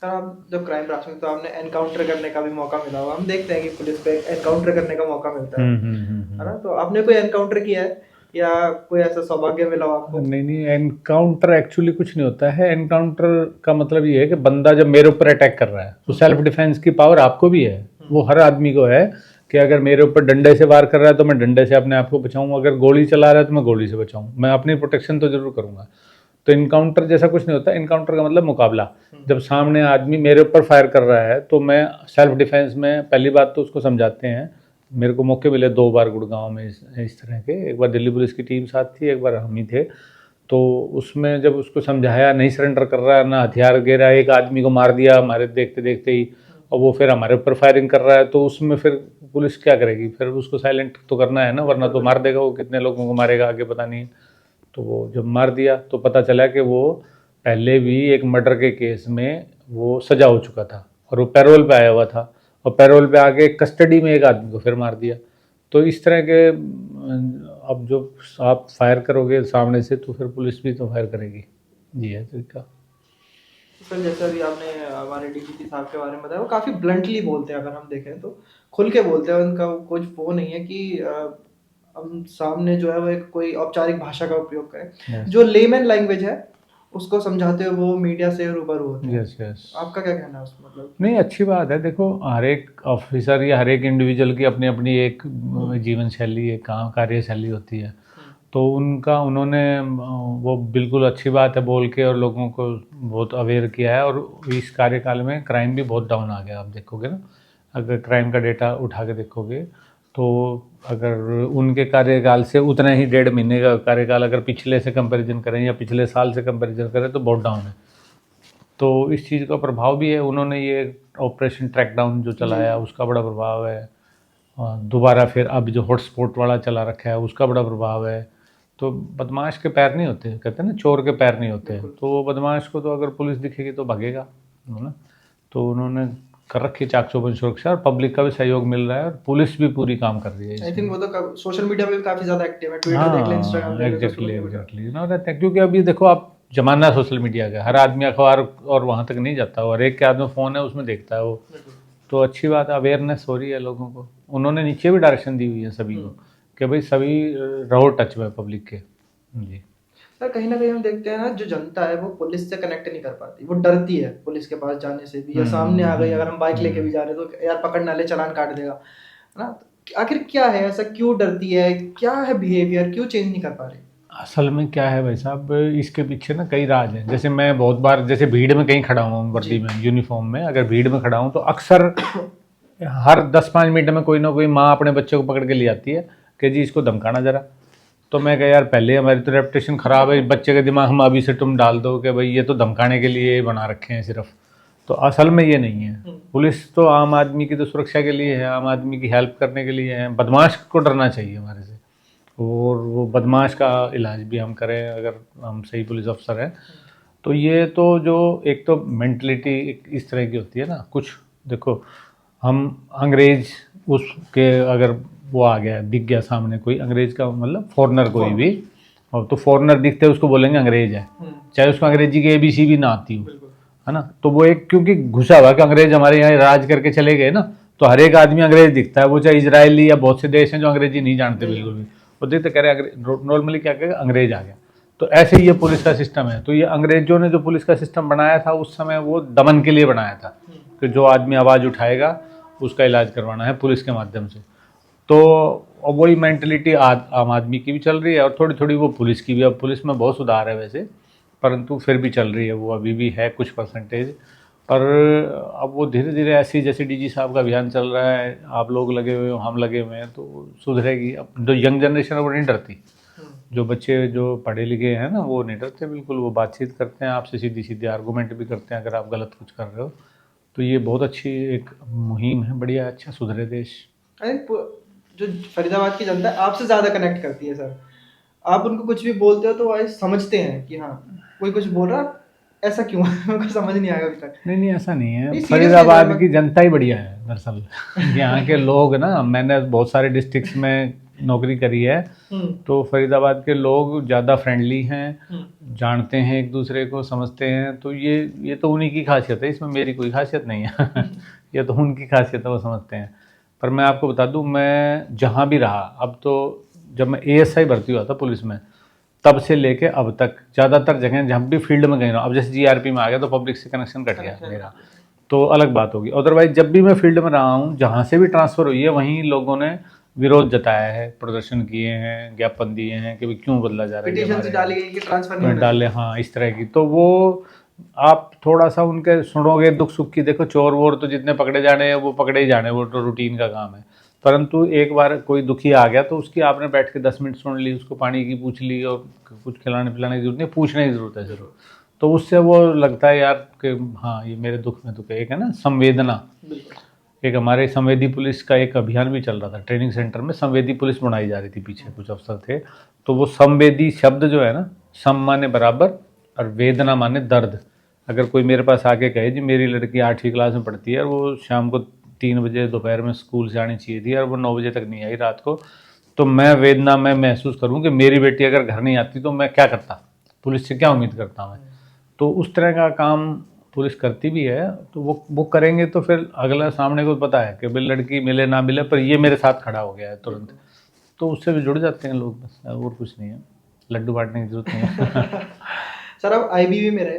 सर आप जब क्राइम ब्रांच में तो आपने एनकाउंटर करने का भी मौका मिला हुआ, हम देखते हैं कि पुलिस पे एनकाउंटर करने का मौका मिलता है ना, तो आपने कोई एनकाउंटर किया है या कोई ऐसा सौभाग्य मिला हो आपको? नहीं, एनकाउंटर एक्चुअली कुछ नहीं होता है। एनकाउंटर का मतलब ये है कि बंदा जब मेरे ऊपर अटैक कर रहा है तो सेल्फ डिफेंस की पावर आपको भी है, वो हर आदमी को है कि अगर मेरे ऊपर डंडे से वार कर रहा है तो मैं डंडे से अपने आप को बचाऊं, अगर गोली चला रहा है तो मैं गोली से बचाऊं, मैं अपनी प्रोटेक्शन तो जरूर करूंगा। तो इनकाउंटर जैसा कुछ नहीं होता। इनकाउंटर का मतलब मुकाबला, जब सामने आदमी मेरे ऊपर फायर कर रहा है तो मैं सेल्फ डिफेंस में पहली बात तो उसको समझाते हैं। मेरे को मौके मिले 2 बार गुड़गांव में इस तरह के, एक बार दिल्ली पुलिस की टीम साथ थी, एक बार हम ही थे। तो उसमें जब उसको समझाया, नहीं सरेंडर कर रहा है, ना हथियार गिरा, एक आदमी को मार दिया हमारे देखते देखते ही, और वो फिर हमारे ऊपर फायरिंग कर रहा है, तो उसमें फिर पुलिस क्या करेगी, फिर उसको साइलेंट तो करना है ना, वरना तो मार देगा वो, कितने लोगों को मारेगा आगे पता नहीं। तो वो जब मार दिया तो पता चला कि वो पहले भी एक मर्डर के केस में वो सजा हो चुका था और वो पैरोल पे आया हुआ था, और पैरोल पे आके कस्टडी में एक आदमी को फिर मार दिया। तो इस तरह के अब जो आप फायर करोगे सामने से तो फिर पुलिस भी तो फायर करेगी। जी है तरीका। सर जैसे अभी आपने हमारे DGP साहब के बारे में बताया, वो काफ़ी ब्लंटली बोलते हैं, अगर हम देखें तो खुल के बोलते हैं, उनका कुछ वो नहीं है कि हम सामने जो है वो एक कोई औपचारिक भाषा का उपयोग करें। Yes. जो लेमन लैंग्वेज है उसको समझाते हुए वो मीडिया से रूबरू होते हैं। यस आपका क्या कहना है उसमें? मतलब नहीं, अच्छी बात है। देखो, हर एक ऑफिसर या हर एक इंडिविजुअल की अपनी अपनी एक जीवन शैली, एक काम कार्यशैली होती है। तो उन्होंने वो बिल्कुल अच्छी बात है बोल के और लोगों को बहुत अवेयर किया है। और इस कार्यकाल में क्राइम भी बहुत डाउन आ गया, आप देखोगे ना, अगर क्राइम का डेटा उठा के देखोगे तो अगर उनके कार्यकाल से उतना ही 1.5 महीने का कार्यकाल अगर पिछले से कंपैरिजन करें या पिछले साल से कंपैरिजन करें तो बहुत डाउन है। तो इस चीज़ का प्रभाव भी है। उन्होंने ये ऑपरेशन ट्रैक डाउन जो चलाया उसका बड़ा प्रभाव है। दोबारा फिर अब जो हॉटस्पॉट वाला चला रखा है उसका बड़ा प्रभाव है। तो बदमाश के पैर नहीं होते, कहते हैं ना, चोर के पैर नहीं होते। तो वो बदमाश को तो अगर पुलिस दिखेगी तो भागेगा, है ना। तो उन्होंने कर रखी चाक चौबंद सुरक्षा, और पब्लिक का भी सहयोग मिल रहा है और पुलिस भी पूरी काम कर रही है। आई थिंक वो तो सोशल मीडिया पे भी काफ़ी ज़्यादा एक्टिव है, ट्विटर देख लें, इंस्टाग्राम देख लें, एग्जैक्टली ना रहते हैं, क्योंकि अभी देखो आप, जमाना सोशल मीडिया का, हर आदमी अखबार और वहाँ तक नहीं जाता, और एक के हाथ में फ़ोन है उसमें देखता है वो। तो अच्छी बात है, अवेयरनेस हो रही है लोगों को। उन्होंने नीचे भी डायरेक्शन दी हुई है सभी को कि भाई सभी रहो टच में पब्लिक के। जी सर कहीं ना कहीं हम देखते हैं ना, जो जनता है वो पुलिस से कनेक्ट नहीं कर पाती, वो डरती है पुलिस के पास जाने से भी, या सामने आ गई अगर हम बाइक लेके भी जा रहे हैं तो यार पकड़ना ले, चालान काट देगा, है ना। तो आखिर क्या है ऐसा, क्यों डरती है, क्या है बिहेवियर, क्यों चेंज नहीं कर पा रही? असल में क्या है भाई साहब, इसके पीछे ना कई राज हैं। जैसे मैं बहुत बार जैसे भीड़ में कहीं खड़ा हूँ वर्दी में, यूनिफॉर्म में, अगर भीड़ में खड़ा हूँ तो अक्सर हर 10-5 मिनट में कोई ना कोई माँ अपने बच्चे को पकड़ के ले आती है कि जी इसको धमकाना जरा। तो मैं कहा यार पहले हमारी तो रेपुटेशन ख़राब है, बच्चे के दिमाग में अभी से तुम डाल दो कि भाई ये तो धमकाने के लिए बना रखे हैं सिर्फ। तो असल में ये नहीं है। पुलिस तो आम आदमी की तो सुरक्षा के लिए है, आम आदमी की हेल्प करने के लिए है। बदमाश को डरना चाहिए हमारे से, और वो बदमाश का इलाज भी हम करें अगर हम सही पुलिस अफसर हैं। तो ये तो जो एक तो मेंटलिटी इस तरह की होती है ना, कुछ देखो हम अंग्रेज उसके अगर वो आ गया दिख गया सामने कोई अंग्रेज का मतलब फॉरेनर कोई भी, और तो फॉरेनर दिखते उसको बोलेंगे अंग्रेज है, चाहे उसको अंग्रेजी की ABC भी ना आती हो, है ना। तो वो एक क्योंकि घुसा हुआ कि अंग्रेज हमारे यहाँ राज करके चले गए ना, तो हर एक आदमी अंग्रेज दिखता है, वो चाहे इजरायली या बहुत से देश हैं जो अंग्रेजी नहीं जानते बिल्कुल भी, वो देखते कह रहे नॉर्मली क्या कहेगा अंग्रेज आ गया। तो ऐसे ही ये पुलिस का सिस्टम है। तो ये अंग्रेजों ने जो पुलिस का सिस्टम बनाया था उस समय वो दमन के लिए बनाया था कि जो आदमी आवाज़ उठाएगा उसका इलाज करवाना है पुलिस के माध्यम से। तो अब वही मेंटलिटी आम आदमी की भी चल रही है और थोड़ी थोड़ी वो पुलिस की भी। अब पुलिस में बहुत सुधार है वैसे, परंतु फिर भी चल रही है वो, अभी भी है कुछ परसेंटेज। पर अब वो धीरे धीरे ऐसे ही जैसे DG साहब का अभियान चल रहा है, आप लोग लगे हुए हो हम लगे हुए हैं, तो सुधरेगी। अब जो यंग जनरेशन है वो नहीं डरती, जो बच्चे जो पढ़े लिखे हैं ना वो नहीं डरते बिल्कुल, वो बातचीत करते हैं आपसे सीधी सीधी, आर्गूमेंट भी करते हैं अगर आप गलत कुछ कर रहे हो। तो ये बहुत अच्छी एक मुहिम है, बढ़िया, अच्छा सुधरे देश। जो फरीदाबाद की जनता है आपसे ज़्यादा कनेक्ट करती है सर। आप उनको कुछ भी बोलते हो तो वो समझते हैं कि हाँ कोई कुछ बोल रहा, ऐसा क्यों है उनको समझ नहीं आएगा अभी तक। नहीं ऐसा नहीं है, नहीं, seriously फरीदाबाद सर, की जनता ही बढ़िया है दरअसल। यहाँ के लोग ना, मैंने बहुत सारे डिस्ट्रिक्ट्स में नौकरी करी है, तो फरीदाबाद के लोग ज़्यादा फ्रेंडली हैं, जानते हैं एक दूसरे को, समझते हैं। तो ये तो उन्हीं की खासियत है, इसमें मेरी कोई खासियत नहीं है। ये तो उनकी खासियत है, वो समझते हैं। पर मैं आपको बता दूं, मैं जहाँ भी रहा, अब तो जब मैं ASI भर्ती हुआ था पुलिस में, तब से लेके अब तक ज़्यादातर जगह जब भी फील्ड में गई ना, अब जैसे GRP में आ गया तो पब्लिक से कनेक्शन कट गया मेरा, तो अलग बात होगी। अदरवाइज जब भी मैं फील्ड में रहा हूँ, जहाँ से भी ट्रांसफ़र हुई है, वहीं लोगों ने विरोध जताया है, प्रदर्शन किए हैं, ज्ञापन दिए हैं कि भाई क्यों बदला जा रहा है, पिटीशन डाली गई कि ट्रांसफर नहीं डाले, हाँ इस तरह की। तो वो आप थोड़ा सा उनके सुनोगे दुख सुख की, देखो चोर वोर तो जितने पकड़े जाने हैं वो पकड़े ही जाने, वो तो रूटीन का काम है। परंतु एक बार कोई दुखी आ गया तो उसकी आपने बैठ के 10 मिनट सुन ली, उसको पानी की पूछ ली, और कुछ खिलाने पिलाने की जरूरत नहीं, पूछने की ज़रूरत है ज़रूर। तो उससे वो लगता है यार कि हाँ ये मेरे दुख में दुख है। एक है ना संवेदना, एक हमारे संवेदी पुलिस का एक अभियान भी चल रहा था, ट्रेनिंग सेंटर में संवेदी पुलिस बनाई जा रही थी, पीछे कुछ अफसर थे। तो वो संवेदी शब्द जो है ना, सम माने बराबर और वेदना माने दर्द। अगर कोई मेरे पास आके कहे जी मेरी लड़की 8वीं क्लास में पढ़ती है और वो शाम को 3 बजे दोपहर में स्कूल से आनी चाहिए थी और वो 9 बजे तक नहीं आई रात को, तो मैं वेदना में महसूस करूँ कि मेरी बेटी अगर घर नहीं आती तो मैं क्या करता, पुलिस से क्या उम्मीद करता मैं। तो उस तरह का काम पुलिस करती भी है। तो वो करेंगे तो फिर अगला सामने को पता है कि भाई लड़की मिले ना मिले पर ये मेरे साथ खड़ा हो गया है तुरंत, तो उससे भी जुड़ जाते हैं लोग, बस और कुछ नहीं है, लड्डू बांटने की जरूरत नहीं है। सर अब IBB में रहे,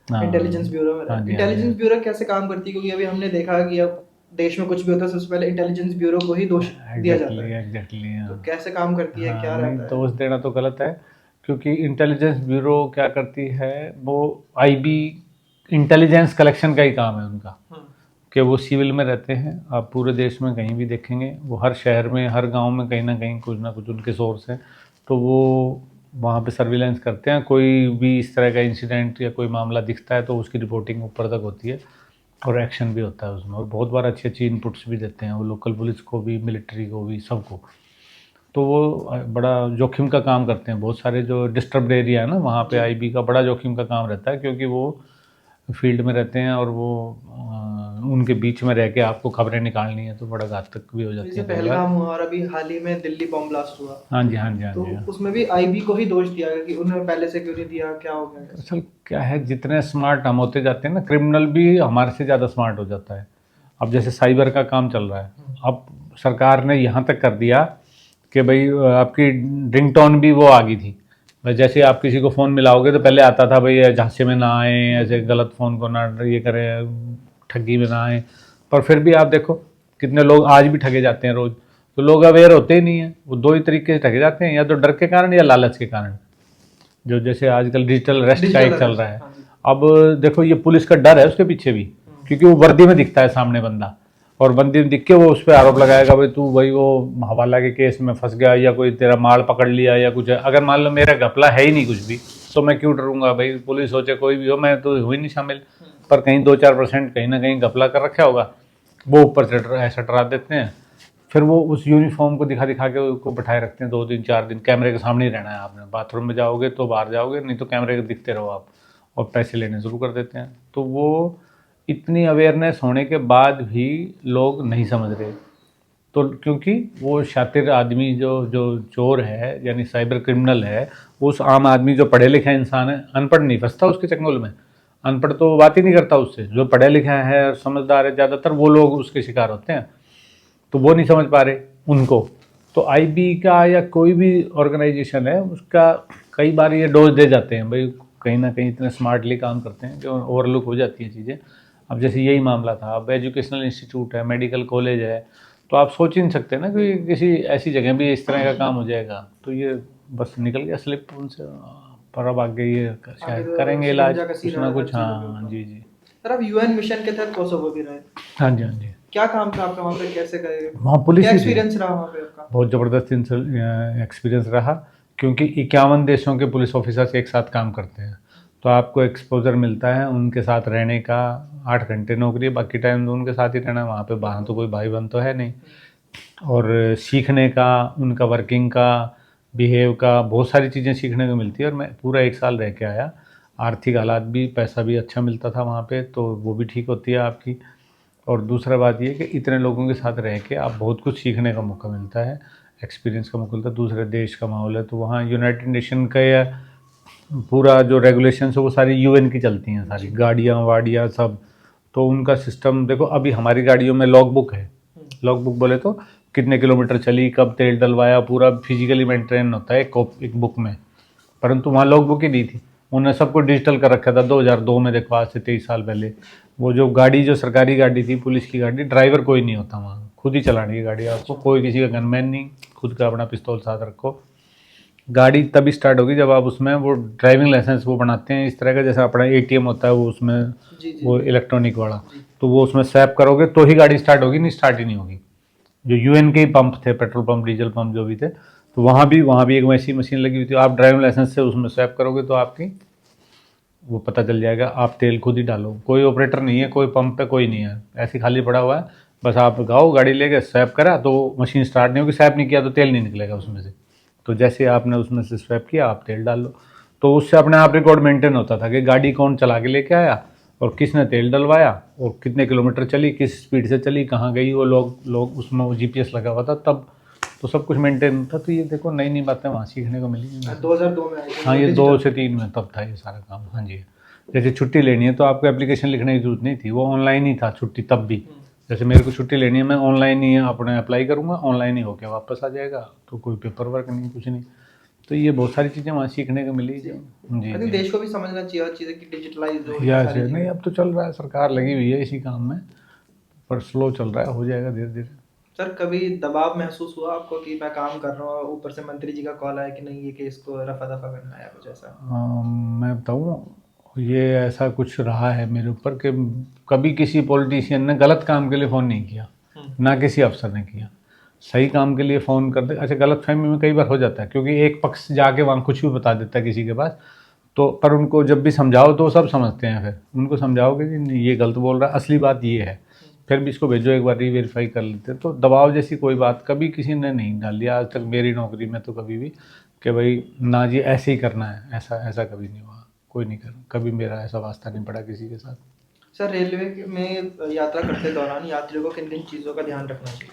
हाँ, इंटेलिजेंस ब्यूरो में रहे, इंटेलिजेंस ब्यूरो कैसे काम करती है? क्योंकि अभी हमने देखा कि अब देश में कुछ भी होता है सबसे पहले इंटेलिजेंस ब्यूरो को ही दोष दिया जाता है। एग्जैक्टली। तो कैसे काम करती है, क्या रहता है? दोष देना तो गलत है, क्योंकि इंटेलिजेंस ब्यूरो क्या करती है, वो IB इंटेलिजेंस कलेक्शन का ही काम है उनका, कि वो सिविल में रहते हैं। आप पूरे देश में कहीं भी देखेंगे, वो हर शहर में हर गांव में कहीं ना कुछ उनके सोर्स हैं। तो वो वहाँ पे सर्विलेंस करते हैं, कोई भी इस तरह का इंसिडेंट या कोई मामला दिखता है तो उसकी रिपोर्टिंग ऊपर तक होती है और एक्शन भी होता है उसमें, और बहुत बार अच्छी अच्छी इनपुट्स भी देते हैं वो, लोकल पुलिस को भी, मिलिट्री को भी, सबको। तो वो बड़ा जोखिम का काम करते हैं। बहुत सारे जो डिस्टर्ब्ड एरिया है ना, वहाँ पे IB का बड़ा जोखिम का काम रहता है, क्योंकि वो फील्ड में रहते हैं और वो उनके बीच में रह के आपको खबरें निकालनी है, तो बड़ा घातक भी हो जाती है। पहलगाम हुआ और अभी हाल ही में दिल्ली बॉम्ब ब्लास्ट हुआ। हाँ जी, हाँ जी, हाँ तो जी। उसमें भी IB को ही दोष दिया गया कि उन्होंने पहले से क्यों नहीं दिया, क्या हो गया? असल क्या है, जितने स्मार्ट हम होते जाते हैं ना, क्रिमिनल भी हमारे से ज़्यादा स्मार्ट हो जाता है। अब जैसे साइबर का काम चल रहा है, अब सरकार ने यहाँ तक कर दिया कि भाई आपकी रिंगटोन भी वो आ गई थी। जैसे आप किसी को फ़ोन मिलाओगे तो पहले आता था भाई झांसे में ना आए, ऐसे गलत फ़ोन को ना ये करें, ठगी में ना आए। पर फिर भी आप देखो कितने लोग आज भी ठगे जाते हैं रोज़। तो लोग अवेयर होते ही नहीं हैं, वो दो ही तरीके से ठगे जाते हैं, या तो डर के कारण या लालच के कारण। जो जैसे आजकल डिजिटल अरेस्ट का एक चल रहा है। अब देखो ये पुलिस का डर है उसके पीछे भी, क्योंकि वो वर्दी में दिखता है सामने बंदा, और बंदी में दिख के वो उस पर आरोप लगाएगा भाई तू भाई वो हवाला के केस में फंस गया, या कोई तेरा माल पकड़ लिया या कुछ है। अगर मान लो मेरा घपला है ही नहीं कुछ भी, तो मैं क्यों डरूंगा भाई, पुलिस हो चाहे कोई भी हो, मैं तो हुई नहीं शामिल। पर कहीं 2-4% कहीं ना कहीं घपला कर रखा होगा, वो ऊपर से ऐसा डरा देते हैं। फिर वो उस यूनिफॉर्म को दिखा दिखा के उसको बैठाए रखते हैं 2 दिन 4 दिन, कैमरे के सामने ही रहना है आपने, बाथरूम में जाओगे तो बाहर जाओगे, नहीं तो कैमरे के दिखते रहो आप। और पैसे लेने शुरू कर देते हैं। तो वो इतनी अवेयरनेस होने के बाद भी लोग नहीं समझ रहे। तो क्योंकि वो शातिर आदमी जो जो चोर है यानी साइबर क्रिमिनल है, उस आम आदमी जो पढ़े लिखा इंसान है, अनपढ़ नहीं फंसता उसके चंगुल में। अनपढ़ तो बात ही नहीं करता उससे। जो पढ़ा लिखा है और समझदार है, ज़्यादातर वो लोग उसके शिकार होते हैं। तो वो नहीं समझ पा रहे उनको। तो आईबी का या कोई भी ऑर्गेनाइजेशन है उसका कई बार ये डोज दे जाते हैं भाई, कहीं ना कहीं इतने स्मार्टली काम करते हैं कि ओवरलुक हो जाती है चीज़ें। अब जैसे यही मामला था, अब एजुकेशनल इंस्टीट्यूट है, मेडिकल कॉलेज है, तो आप सोच ही नहीं सकते ना कि किसी ऐसी जगह भी इस तरह का काम हो जाएगा। तो ये बस निकल गया स्लिप उनसे। पर अब आगे ये शायद तो करेंगे इलाज शिकंजा कसी कुछ रहा ना है हर कुछ। चीज़ों के हाँ ऊपर। जी जी। सर आप यूएन मिशन के तहत कोसोवो भी रहे, हाँ जी हाँ जी। क्या काम था आपका वहाँ पे, कैसे गए, वहाँ पुलिस क्या ही थी। एक्सपीरियंस रहा वहाँ पे आपका? बहुत ज़बरदस्त एक्सपीरियंस रहा, क्योंकि 51 देशों के पुलिस ऑफिसर्स एक साथ काम करते हैं। तो आपको एक्सपोजर मिलता है उनके साथ रहने का। 8 घंटे नौकरी है, बाकी टाइम तो उनके साथ ही रहना वहाँ पे। वहाँ तो कोई भाई बंद तो है नहीं। और सीखने का, उनका वर्किंग का, बिहेव का, बहुत सारी चीज़ें सीखने को मिलती है। और मैं पूरा 1 साल रह के आया। आर्थिक हालात भी, पैसा भी अच्छा मिलता था वहाँ पे, तो वो भी ठीक होती है आपकी। और दूसरा बात ये कि इतने लोगों के साथ रह के आप बहुत कुछ सीखने का मौका मिलता है, एक्सपीरियंस का मौका मिलता है। दूसरे देश का माहौल है, तो वहाँ यूनाइटेड नेशन का या पूरा जो रेगुलेशंस है वो सारी यूएन की चलती हैं, सारी गाड़ियाँ वाड़ियाँ सब। तो उनका सिस्टम देखो, अभी हमारी गाड़ियों में लॉग बुक है। लॉग बुक बोले तो कितने किलोमीटर चली, कब तेल डलवाया, पूरा फिजिकली मेंटेन होता है एक बुक में। परंतु वहाँ लॉग बुक ही नहीं थी। उन्होंने सब कुछ डिजिटल कर रखा था 2002 में। देखो आज से 23 साल पहले। वो जो गाड़ी, जो सरकारी गाड़ी थी, पुलिस की गाड़ी, ड्राइवर कोई नहीं होता वहाँ, खुद ही चलानी है गाड़ी आपको। कोई किसी का गनमैन नहीं, खुद का अपना पिस्तौल साथ रखो। गाड़ी तभी स्टार्ट होगी जब आप उसमें वो ड्राइविंग लाइसेंस वो बनाते हैं इस तरह का, जैसे अपना एटीएम होता है वो उसमें, जी जी वो जी। इलेक्ट्रॉनिक वाला। तो वो उसमें स्वैप करोगे तो ही गाड़ी स्टार्ट होगी, नहीं स्टार्ट ही नहीं होगी। जो यूएन के ही पंप थे, पेट्रोल पंप, डीजल पंप जो भी थे, तो वहाँ भी एक वैसी मशीन लगी हुई थी। आप ड्राइविंग लाइसेंस से उसमें स्वैप करोगे तो आपकी वो पता चल जाएगा। आप तेल खुद ही डालो, कोई ऑपरेटर नहीं है, कोई पंप पे कोई नहीं है, ऐसे खाली पड़ा हुआ है। बस आप गाओ, गाड़ी लेके स्वैप करा तो मशीन स्टार्ट नहीं होगी। स्वैप नहीं किया तो तेल नहीं निकलेगा उसमें से। तो जैसे आपने उसमें से स्वैप किया, आप तेल डाल लो। तो उससे अपने आप रिकॉर्ड मेंटेन होता था कि गाड़ी कौन चला के लेके आया और किसने तेल डलवाया और कितने किलोमीटर चली, किस स्पीड से चली, कहाँ गई। वो लोग उसमें वो जीपीएस लगा हुआ था तब। तो सब कुछ मेंटेन था। तो ये देखो नई नई बातें वहाँ सीखने को मिली। 2002 में आई थी हाँ, ये डिजिटल। 2 से 3 में तब था ये सारा काम। हाँ जी। जैसे छुट्टी लेनी है तो आपको एप्लीकेशन लिखने की जरूरत नहीं थी, वो ऑनलाइन ही था छुट्टी तब भी। जैसे मेरे को छुट्टी लेनी है, मैं ऑनलाइन ही अपने अप्लाई करूँगा, ऑनलाइन ही होके वापस आ जाएगा। तो कोई पेपर वर्क नहीं, कुछ नहीं। तो ये बहुत सारी चीज़ें वहाँ सीखने को मिली। जी आई थिंक जी। देश को भी समझना चाहिए और चीज़ें कि डिजिटलाइज हो या सारी नहीं, चीज़ें। अब तो चल रहा है, सरकार लगी हुई है इसी काम में, पर स्लो चल रहा है, हो जाएगा धीरे धीरे। सर कभी दबाव महसूस हुआ आपको कि मैं काम कर रहा हूँ, ऊपर से मंत्री जी का कॉल आया कि नहीं ये केस को रफा दफा करना है, कुछ ऐसा? मैं बताऊँ, ये ऐसा कुछ रहा है मेरे ऊपर कि कभी किसी पॉलिटिशियन ने गलत काम के लिए फ़ोन नहीं किया, ना किसी अफसर ने किया। सही काम के लिए फ़ोन करते। अच्छा, गलत फहमी में कई बार हो जाता है, क्योंकि एक पक्ष जाके वहाँ कुछ भी बता देता है किसी के पास। तो पर उनको जब भी समझाओ तो सब समझते हैं। फिर उनको समझाओगे कि नहीं ये गलत बोल रहा है, असली बात ये है, फिर भी इसको भेजो एक बार, रीवेरीफाई कर लेते हैं। तो दबाव जैसी कोई बात कभी किसी ने नहीं डाली आज तक मेरी नौकरी में। तो कभी भी कि भाई ना जी ऐसे ही करना है, ऐसा ऐसा कभी नहीं हुआ। कोई नहीं कर, कभी मेरा ऐसा वास्ता नहीं पड़ा किसी के साथ। सर रेलवे में यात्रा करते दौरान यात्रियों को किन किन चीज़ों का ध्यान रखना चाहिए?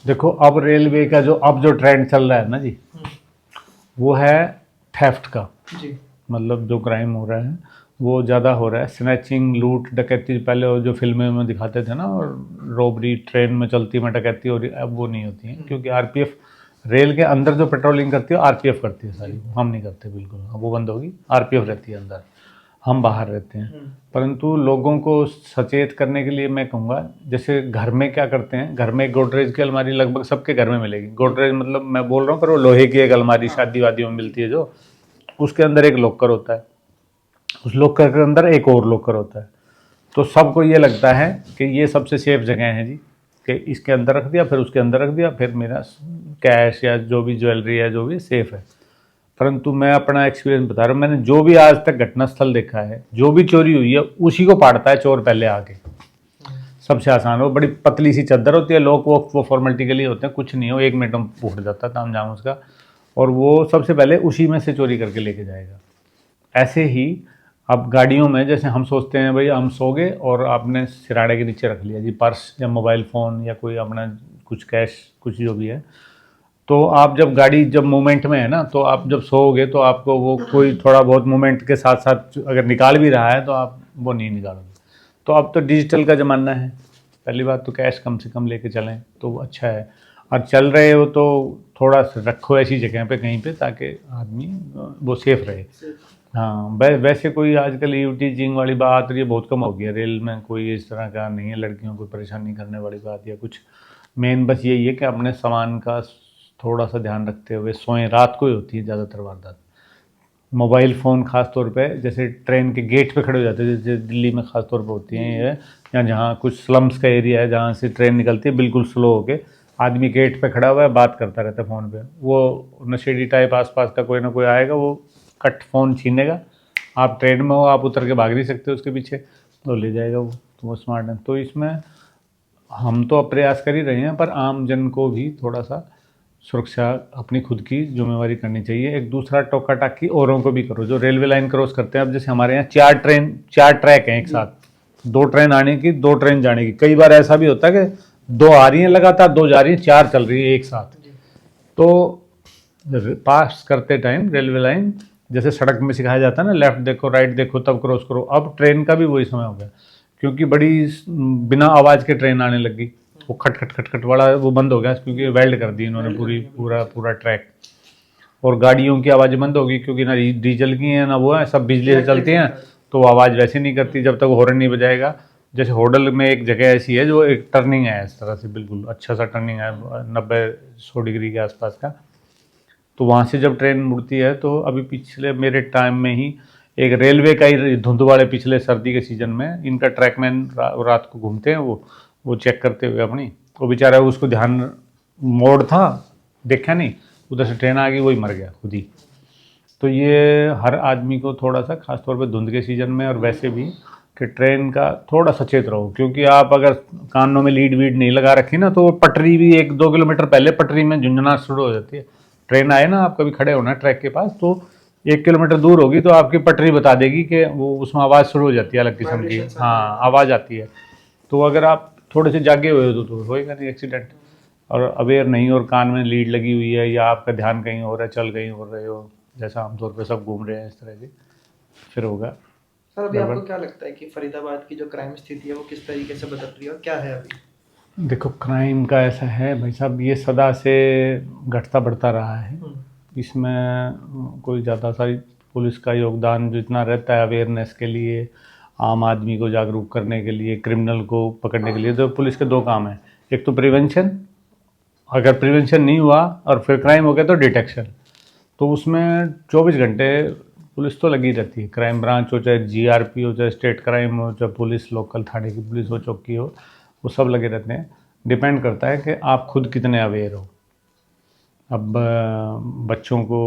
देखो, अब रेलवे का जो ट्रेंड चल रहा है ना जी, वो है थेफ्ट का। जी मतलब जो क्राइम हो रहा है वो ज़्यादा हो रहा है। स्नैचिंग, लूट, डकैती पहले वो जो फिल्में में दिखाते थे ना, और रॉबरी ट्रेन में चलती में डकैती हो रही, अब वो नहीं होती है। क्योंकि आरपीएफ रेल के अंदर जो पेट्रोलिंग करती है आरपीएफ करती है सारी, हम नहीं करते बिल्कुल। अब वो बंद होगी, आरपीएफ रहती है अंदर, हम बाहर रहते हैं। परंतु लोगों को सचेत करने के लिए मैं कहूँगा, जैसे घर में क्या करते हैं, घर में गोदरेज की अलमारी लगभग सबके घर में मिलेगी। गोदरेज मतलब मैं बोल रहा हूँ, पर वो लोहे की एक अलमारी शादी वादियों में मिलती है जो, उसके अंदर एक लॉकर होता है, उस लॉकर के अंदर एक और लॉकर होता है। तो सबको ये लगता है कि ये सबसे सेफ जगह है जी, कि इसके अंदर रख दिया, फिर उसके अंदर रख दिया, फिर मेरा कैश या जो भी ज्वेलरी है जो भी सेफ है। परंतु मैं अपना एक्सपीरियंस बता रहा हूँ, मैंने जो भी आज तक घटनास्थल देखा है, जो भी चोरी हुई है उसी को पाड़ता है चोर पहले आके। सबसे आसान हो, बड़ी पतली सी चादर होती है, लोग वो फॉर्मेलिटी के लिए होते हैं, कुछ नहीं हो, 1 मिनट में फूट जाता है ताम झाम उसका। और वो सबसे पहले उसी में से चोरी करके लेके जाएगा। ऐसे ही अब गाड़ियों में जैसे हम सोचते हैं भाई हम सो गए और आपने सिराड़े के नीचे रख लिया जी पर्स या मोबाइल फ़ोन या कोई अपना कुछ कैश कुछ जो भी है, तो आप जब गाड़ी जब मूवमेंट में है ना, तो आप जब सोओगे तो आपको वो कोई थोड़ा बहुत मूवमेंट के साथ साथ अगर निकाल भी रहा है तो आप वो नहीं निकालोगे। तो अब तो डिजिटल का ज़माना है, पहली बात तो कैश कम से कम लेके चलें तो वो अच्छा है। और चल रहे हो तो थोड़ा सा रखो ऐसी जगह पे कहीं पे ताकि आदमी वो सेफ रहे। हाँ वैसे कोई आजकल ईवटीजिंग वाली बात ये बहुत कम हो गई है, रेल में कोई इस तरह का नहीं है, लड़कियों को परेशानी करने वाली बात या कुछ। मेन बस यही है कि अपने सामान का थोड़ा सा ध्यान रखते हुए सोएं, रात को ही होती है ज़्यादातर वारदात। मोबाइल फ़ोन ख़ास तौर पे जैसे ट्रेन के गेट पे खड़े हो जाते हैं, जैसे दिल्ली में ख़ास तौर पे होती हैं ये, या जहाँ कुछ स्लम्स का एरिया है जहाँ से ट्रेन निकलती है बिल्कुल स्लो होके, आदमी गेट पे खड़ा हुआ है बात करता रहता है फ़ोन पे, वो नशेड़ी टाइप आसपास का कोई ना कोई आएगा वो कट फ़ोन छीनेगा, आप ट्रेन में हो आप उतर के भाग नहीं सकते उसके पीछे, तो ले जाएगा वो, तो वो स्मार्ट है। तो इसमें हम तो अब प्रयास कर ही रहे हैं पर आम जन को भी थोड़ा सा सुरक्षा अपनी खुद की जिम्मेवारी करनी चाहिए। एक दूसरा टोका टाकी औरों को भी करो जो रेलवे लाइन क्रॉस करते हैं। अब जैसे हमारे यहाँ 4 ट्रैक हैं एक साथ, 2 ट्रेन आने की 2 ट्रेन जाने की, कई बार ऐसा भी होता है कि 2 आ रही हैं लगातार 2 जा रही हैं 4 चल रही है एक साथ। तो पास करते टाइम रेलवे लाइन जैसे सड़क में सिखाया जाता है ना लेफ्ट देखो राइट देखो तब क्रॉस करो, अब ट्रेन का भी वही समय हो गया क्योंकि बड़ी बिना आवाज़ के ट्रेन आने लगी, वो खट खट खट खट वाला वो बंद हो गया क्योंकि वेल्ड कर दी इन्होंने पूरा ट्रैक, और गाड़ियों की आवाज़ बंद होगी क्योंकि ना डीजल की है ना वो है, सब बिजली से चलती हैं तो वो आवाज़ वैसे नहीं करती जब तक हॉर्न नहीं बजाएगा। जैसे होटल में एक जगह ऐसी है जो एक टर्निंग है इस तरह से बिल्कुल अच्छा सा टर्निंग है 90-100 डिग्री के आसपास का, तो वहाँ से जब ट्रेन मुड़ती है तो अभी पिछले मेरे टाइम में ही एक रेलवे का ही धुंध वाले पिछले सर्दी के सीज़न में इनका ट्रैकमैन रात को घूमते हैं वो चेक करते हुए अपनी, वो बेचारा उसको ध्यान मोड़ था देखा नहीं, उधर से ट्रेन आ गई वही मर गया खुद ही। तो ये हर आदमी को थोड़ा सा खास तौर पे धुंध के सीज़न में और वैसे भी कि ट्रेन का थोड़ा सचेत रहो, क्योंकि आप अगर कानों में लीड वीड नहीं लगा रखी ना तो पटरी भी 1-2 किलोमीटर पहले पटरी में झुंझुना शुरू हो जाती है। ट्रेन आए ना आप कभी खड़े होना ट्रैक के पास तो 1 किलोमीटर दूर होगी तो आपकी पटरी बता देगी कि वो उसमें आवाज़ शुरू हो जाती है अलग किस्म की, हाँ आवाज़ आती है। तो अगर आप थोड़े से जागे हुए हो तो होएगा नहीं एक्सीडेंट, और अवेयर नहीं और कान में लीड लगी हुई है या आपका ध्यान कहीं और है चल कहीं और रहे हो जैसा आमतौर पे सब घूम रहे हैं इस तरह से, फिर होगा। सर अभी आपको क्या लगता है कि फरीदाबाद की जो क्राइम स्थिति है वो किस तरीके से बदल रही है और क्या है अभी? देखो क्राइम का ऐसा है भाई साहब, ये सदा से घटता बढ़ता रहा है, इसमें कोई ज़्यादा सारी पुलिस का योगदान जितना रहता है अवेयरनेस के लिए, आम आदमी को जागरूक करने के लिए, क्रिमिनल को पकड़ने के लिए, तो पुलिस के 2 काम हैं, एक तो प्रिवेंशन, अगर प्रिवेंशन नहीं हुआ और फिर क्राइम हो गया तो डिटेक्शन, तो उसमें 24 घंटे पुलिस तो लगी रहती है, क्राइम ब्रांच हो चाहे जीआरपी हो चाहे स्टेट क्राइम हो चाहे पुलिस लोकल थाने की पुलिस हो चौकी हो, वो सब लगे रहते हैं। डिपेंड करता है कि आप खुद कितने अवेयर हो। अब बच्चों को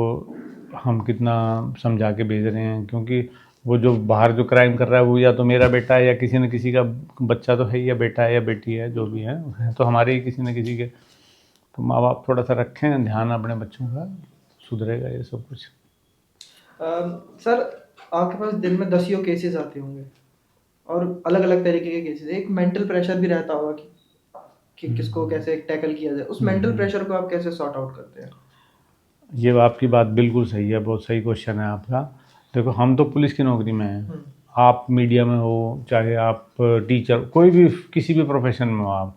हम कितना समझा के भेज रहे हैं, क्योंकि वो जो बाहर जो क्राइम कर रहा है वो या तो मेरा बेटा है या किसी न किसी का बच्चा तो है, या बेटा है या बेटी है, जो भी है तो हमारे ही किसी न किसी के, तो माँ बाप थोड़ा सा रखें ध्यान अपने बच्चों का, सुधरेगा ये सब कुछ। सर आपके पास दिन में दसियों केसेस आते होंगे और अलग अलग तरीके के केसेस, एक मेंटल प्रेशर भी रहता होगा कि किसको कैसे टैकल किया जाए, उस मेंटल प्रेशर को आप कैसे सॉर्ट आउट करते हैं? ये आपकी बात बिल्कुल सही है, बहुत सही क्वेश्चन है आपका। देखो हम तो पुलिस की नौकरी में हैं, आप मीडिया में हो चाहे आप टीचर, कोई भी किसी भी प्रोफेशन में हो आप,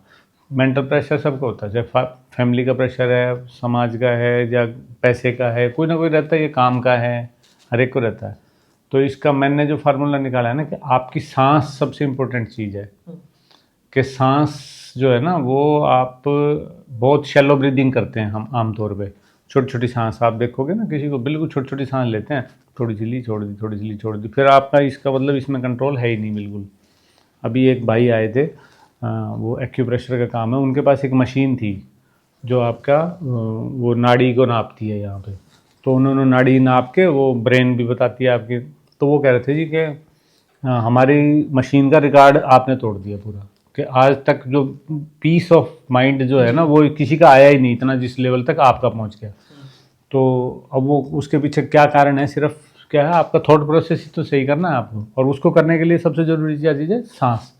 मेंटल प्रेशर सबको होता है, चाहे फैमिली का प्रेशर है, समाज का है या पैसे का है, कोई ना कोई रहता है, ये काम का है, हर एक को रहता है। तो इसका मैंने जो फार्मूला निकाला है ना कि आपकी सांस सबसे इम्पोर्टेंट चीज़ है, कि सांस जो है ना वो आप बहुत शैलो ब्रीदिंग करते हैं हम आमतौर पे, छोटी छोटी सांस आप देखोगे ना किसी को बिल्कुल छोटी छोटी सांस लेते हैं, थोड़ी सी ली छोड़ दी थोड़ी सी ली छोड़ दी, फिर आपका इसका मतलब इसमें कंट्रोल है ही नहीं बिल्कुल। अभी एक भाई आए थे, वो एक्यूप्रेशर का काम है, उनके पास एक मशीन थी जो आपका वो नाड़ी को नापती है यहाँ पे, तो उन्होंने नाड़ी नाप के वो ब्रेन भी बताती है आपकी, तो वो कह रहे थे जी कि हमारी मशीन का रिकॉर्ड आपने तोड़ दिया पूरा, कि आज तक जो पीस ऑफ माइंड जो है ना वो किसी का आया ही नहीं इतना जिस लेवल तक आपका पहुंच गया। तो अब वो उसके पीछे क्या कारण है, सिर्फ क्या है, आपका थॉट प्रोसेस ही तो सही करना है आपको, और उसको करने के लिए सबसे ज़रूरी क्या चीज़ है, सांस।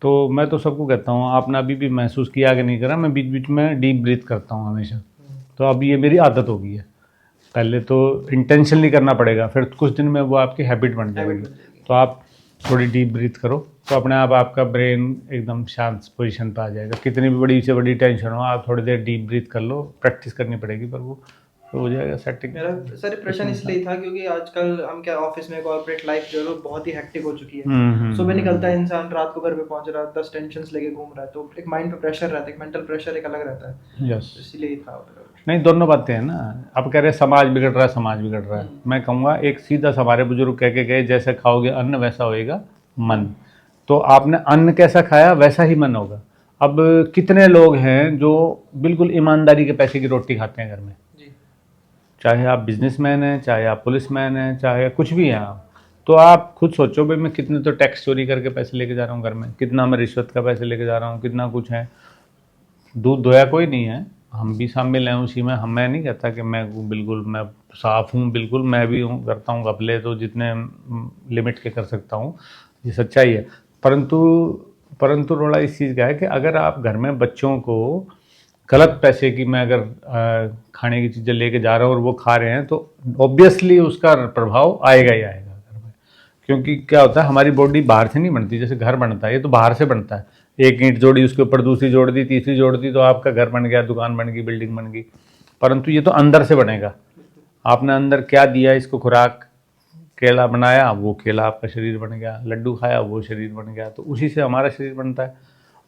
तो मैं तो सबको कहता हूँ, आपने अभी भी महसूस किया कि नहीं करा, मैं बीच बीच में डीप ब्रीथ करता हूँ हमेशा। तो अब ये मेरी आदत हो गई है। पहले तो इंटेंशनली करना पड़ेगा, फिर कुछ दिन में वो आपकी हैबिट बन हैबिट जाएगी। बन जाएगी। तो आप थोड़ी डीप ब्रीथ करो, तो अपने आप आपका ब्रेन एकदम शांत पोजीशन पे आ जाएगा। कितनी भी बड़ी से बड़ी टेंशन हो, आप थोड़ी देर डीप ब्रीथ कर लो, प्रैक्टिस करनी पड़ेगी, पर वो तो हो जाएगा सेटिंग। मेरा सर प्रश्न इसलिए था क्योंकि आजकल हम क्या ऑफिस में कॉर्पोरेट लाइफ जो है वो बहुत ही हेक्टिक हो चुकी है। सुबह निकलता है इंसान, रात को घर पे पहुंच रहा है, 10 टेंशन्स लेके घूम रहा है, तो एक माइंड पे प्रेशर रहता है, एक मेंटल प्रेशर एक अलग रहता है। यस। इसीलिए ही था मेरा प्रश्न। नहीं, दोनों बातें हैं ना। अब कह रहे हैं समाज बिगड़ रहा है, समाज बिगड़ रहा है। मैं कहूँगा एक सीधा सा हमारे बुजुर्ग कह के गए, जैसे खाओगे अन्न वैसा होएगा मन। तो आपने अन्न कैसा खाया वैसा ही मन होगा। अब कितने लोग हैं जो बिल्कुल ईमानदारी के पैसे की रोटी खाते हैं घर में, जी। चाहे आप बिजनेसमैन हैं, चाहे आप पुलिसमैन हैं, चाहे कुछ भी हैं आप। तो आप खुद सोचो भाई, मैं कितने तो टैक्स चोरी करके पैसे लेके जा रहा हूँ घर में, कितना मैं रिश्वत का पैसे लेके जा रहा हूँ, कितना कुछ है। दूध धोया कोई नहीं है, हम भी शामिल हैं उसी में। हम, मैं नहीं कहता कि मैं साफ़ हूँ, बिल्कुल मैं भी हूँ, करता हूँ घपले तो जितने लिमिट के कर सकता हूँ, ये सच्चाई है। परंतु परंतु रोड़ा इस चीज़ का है कि अगर आप घर में बच्चों को गलत पैसे की, मैं अगर खाने की चीज़ें लेके जा रहा हूँ और वो खा रहे हैं, तो ऑब्वियसली उसका प्रभाव आएगा ही आएगा घर में। क्योंकि क्या होता है, हमारी बॉडी बाहर से नहीं बनती, जैसे घर बनता है ये तो बाहर से बनता है। एक ईंट जोड़ी, उसके ऊपर दूसरी जोड़ दी, तीसरी जोड़ दी, तो आपका घर बन गया, दुकान बन गई, बिल्डिंग बन गई। परंतु ये तो अंदर से बनेगा। आपने अंदर क्या दिया इसको खुराक, केला बनाया, वो केला आपका शरीर बन गया, लड्डू खाया, वो शरीर बन गया। तो उसी से हमारा शरीर बनता है।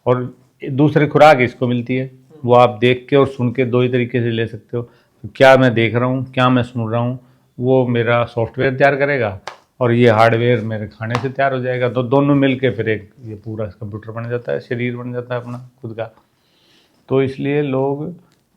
और दूसरी खुराक इसको मिलती है, वो आप देख के और सुन के दो ही तरीके से ले सकते हो। तो क्या मैं देख रहा हूँ, क्या मैं सुन रहा हूँ, वो मेरा सॉफ्टवेयर तैयार करेगा, और ये हार्डवेयर मेरे खाने से तैयार हो जाएगा। तो दोनों मिल के फिर एक ये पूरा कंप्यूटर बन जाता है, शरीर बन जाता है अपना खुद का। तो इसलिए लोग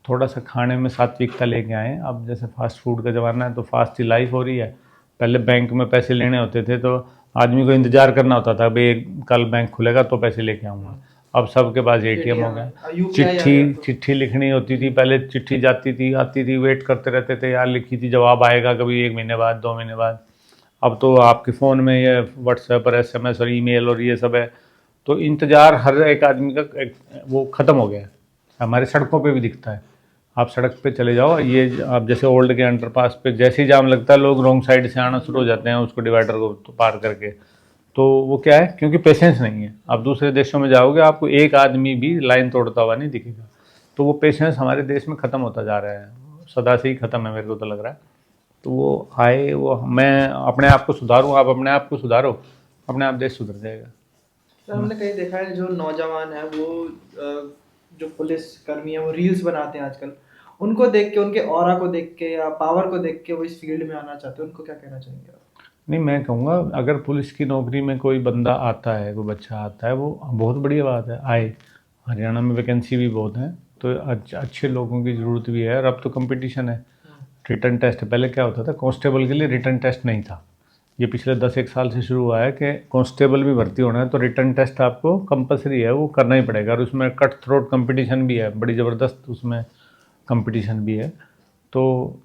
थोड़ा सा खाने में सात्विकता लेके आए। अब जैसे फास्ट फूड का ज़माना है, तो फास्ट ही लाइफ हो रही है। पहले बैंक में पैसे लेने होते थे तो आदमी को इंतज़ार करना होता था, भाई कल बैंक खुलेगा तो पैसे लेके आऊँगा। अब सबके पास एटीएम हो गया। चिट्ठी लिखनी होती थी, पहले चिट्ठी जाती थी, आती थी, वेट करते रहते थे यार, लिखी थी, जवाब आएगा कभी 1 महीने बाद, 2 महीने बाद। अब तो आपके फ़ोन में ये व्हाट्सएप और SMS और ईमेल और ये सब है, तो इंतज़ार हर एक आदमी का वो ख़त्म हो गया है। हमारे सड़कों पे भी दिखता है, आप सड़क पे चले जाओ, ये आप जैसे ओल्ड के अंडरपास पे जैसे ही जाम लगता है, लोग रॉन्ग साइड से आना शुरू हो जाते हैं उसको डिवाइडर को तो पार करके। तो वो क्या है, क्योंकि पेशेंस नहीं है। आप दूसरे देशों में जाओगे, आपको एक आदमी भी लाइन तोड़ता हुआ नहीं दिखेगा। तो वो पेशेंस हमारे देश में ख़त्म होता जा रहा है, सदा से ही ख़त्म है, मेरे को तो लग रहा है। तो वो आए, वो मैं अपने आप को सुधारूँ, आप अपने आप को सुधारो, अपने आप देश सुधर जाएगा। सर हमने कहीं देखा है जो नौजवान है वो जो पुलिस कर्मी है वो रील्स बनाते हैं आजकल, उनको देख के, उनके ऑरा को देख के या पावर को देख के वो इस फील्ड में आना चाहते हैं, उनको क्या कहना चाहेंगे आप? नहीं, मैं कहूँगा अगर पुलिस की नौकरी में कोई बंदा आता है, कोई बच्चा आता है, वो बहुत बढ़िया बात है, आए। हरियाणा में वैकेंसी भी बहुत है, तो अच्छे लोगों की ज़रूरत भी है। और अब तो कंपटीशन है, रिटर्न टेस्ट। पहले क्या होता था, कांस्टेबल के लिए रिटर्न टेस्ट नहीं था। ये पिछले 10-1 साल से शुरू हुआ है कि कांस्टेबल भी भर्ती होना है तो रिटर्न टेस्ट आपको कंपलसरी है, वो करना ही पड़ेगा। और उसमें कट थ्रोट कंपटीशन भी है, बड़ी ज़बरदस्त उसमें कंपटीशन भी है। तो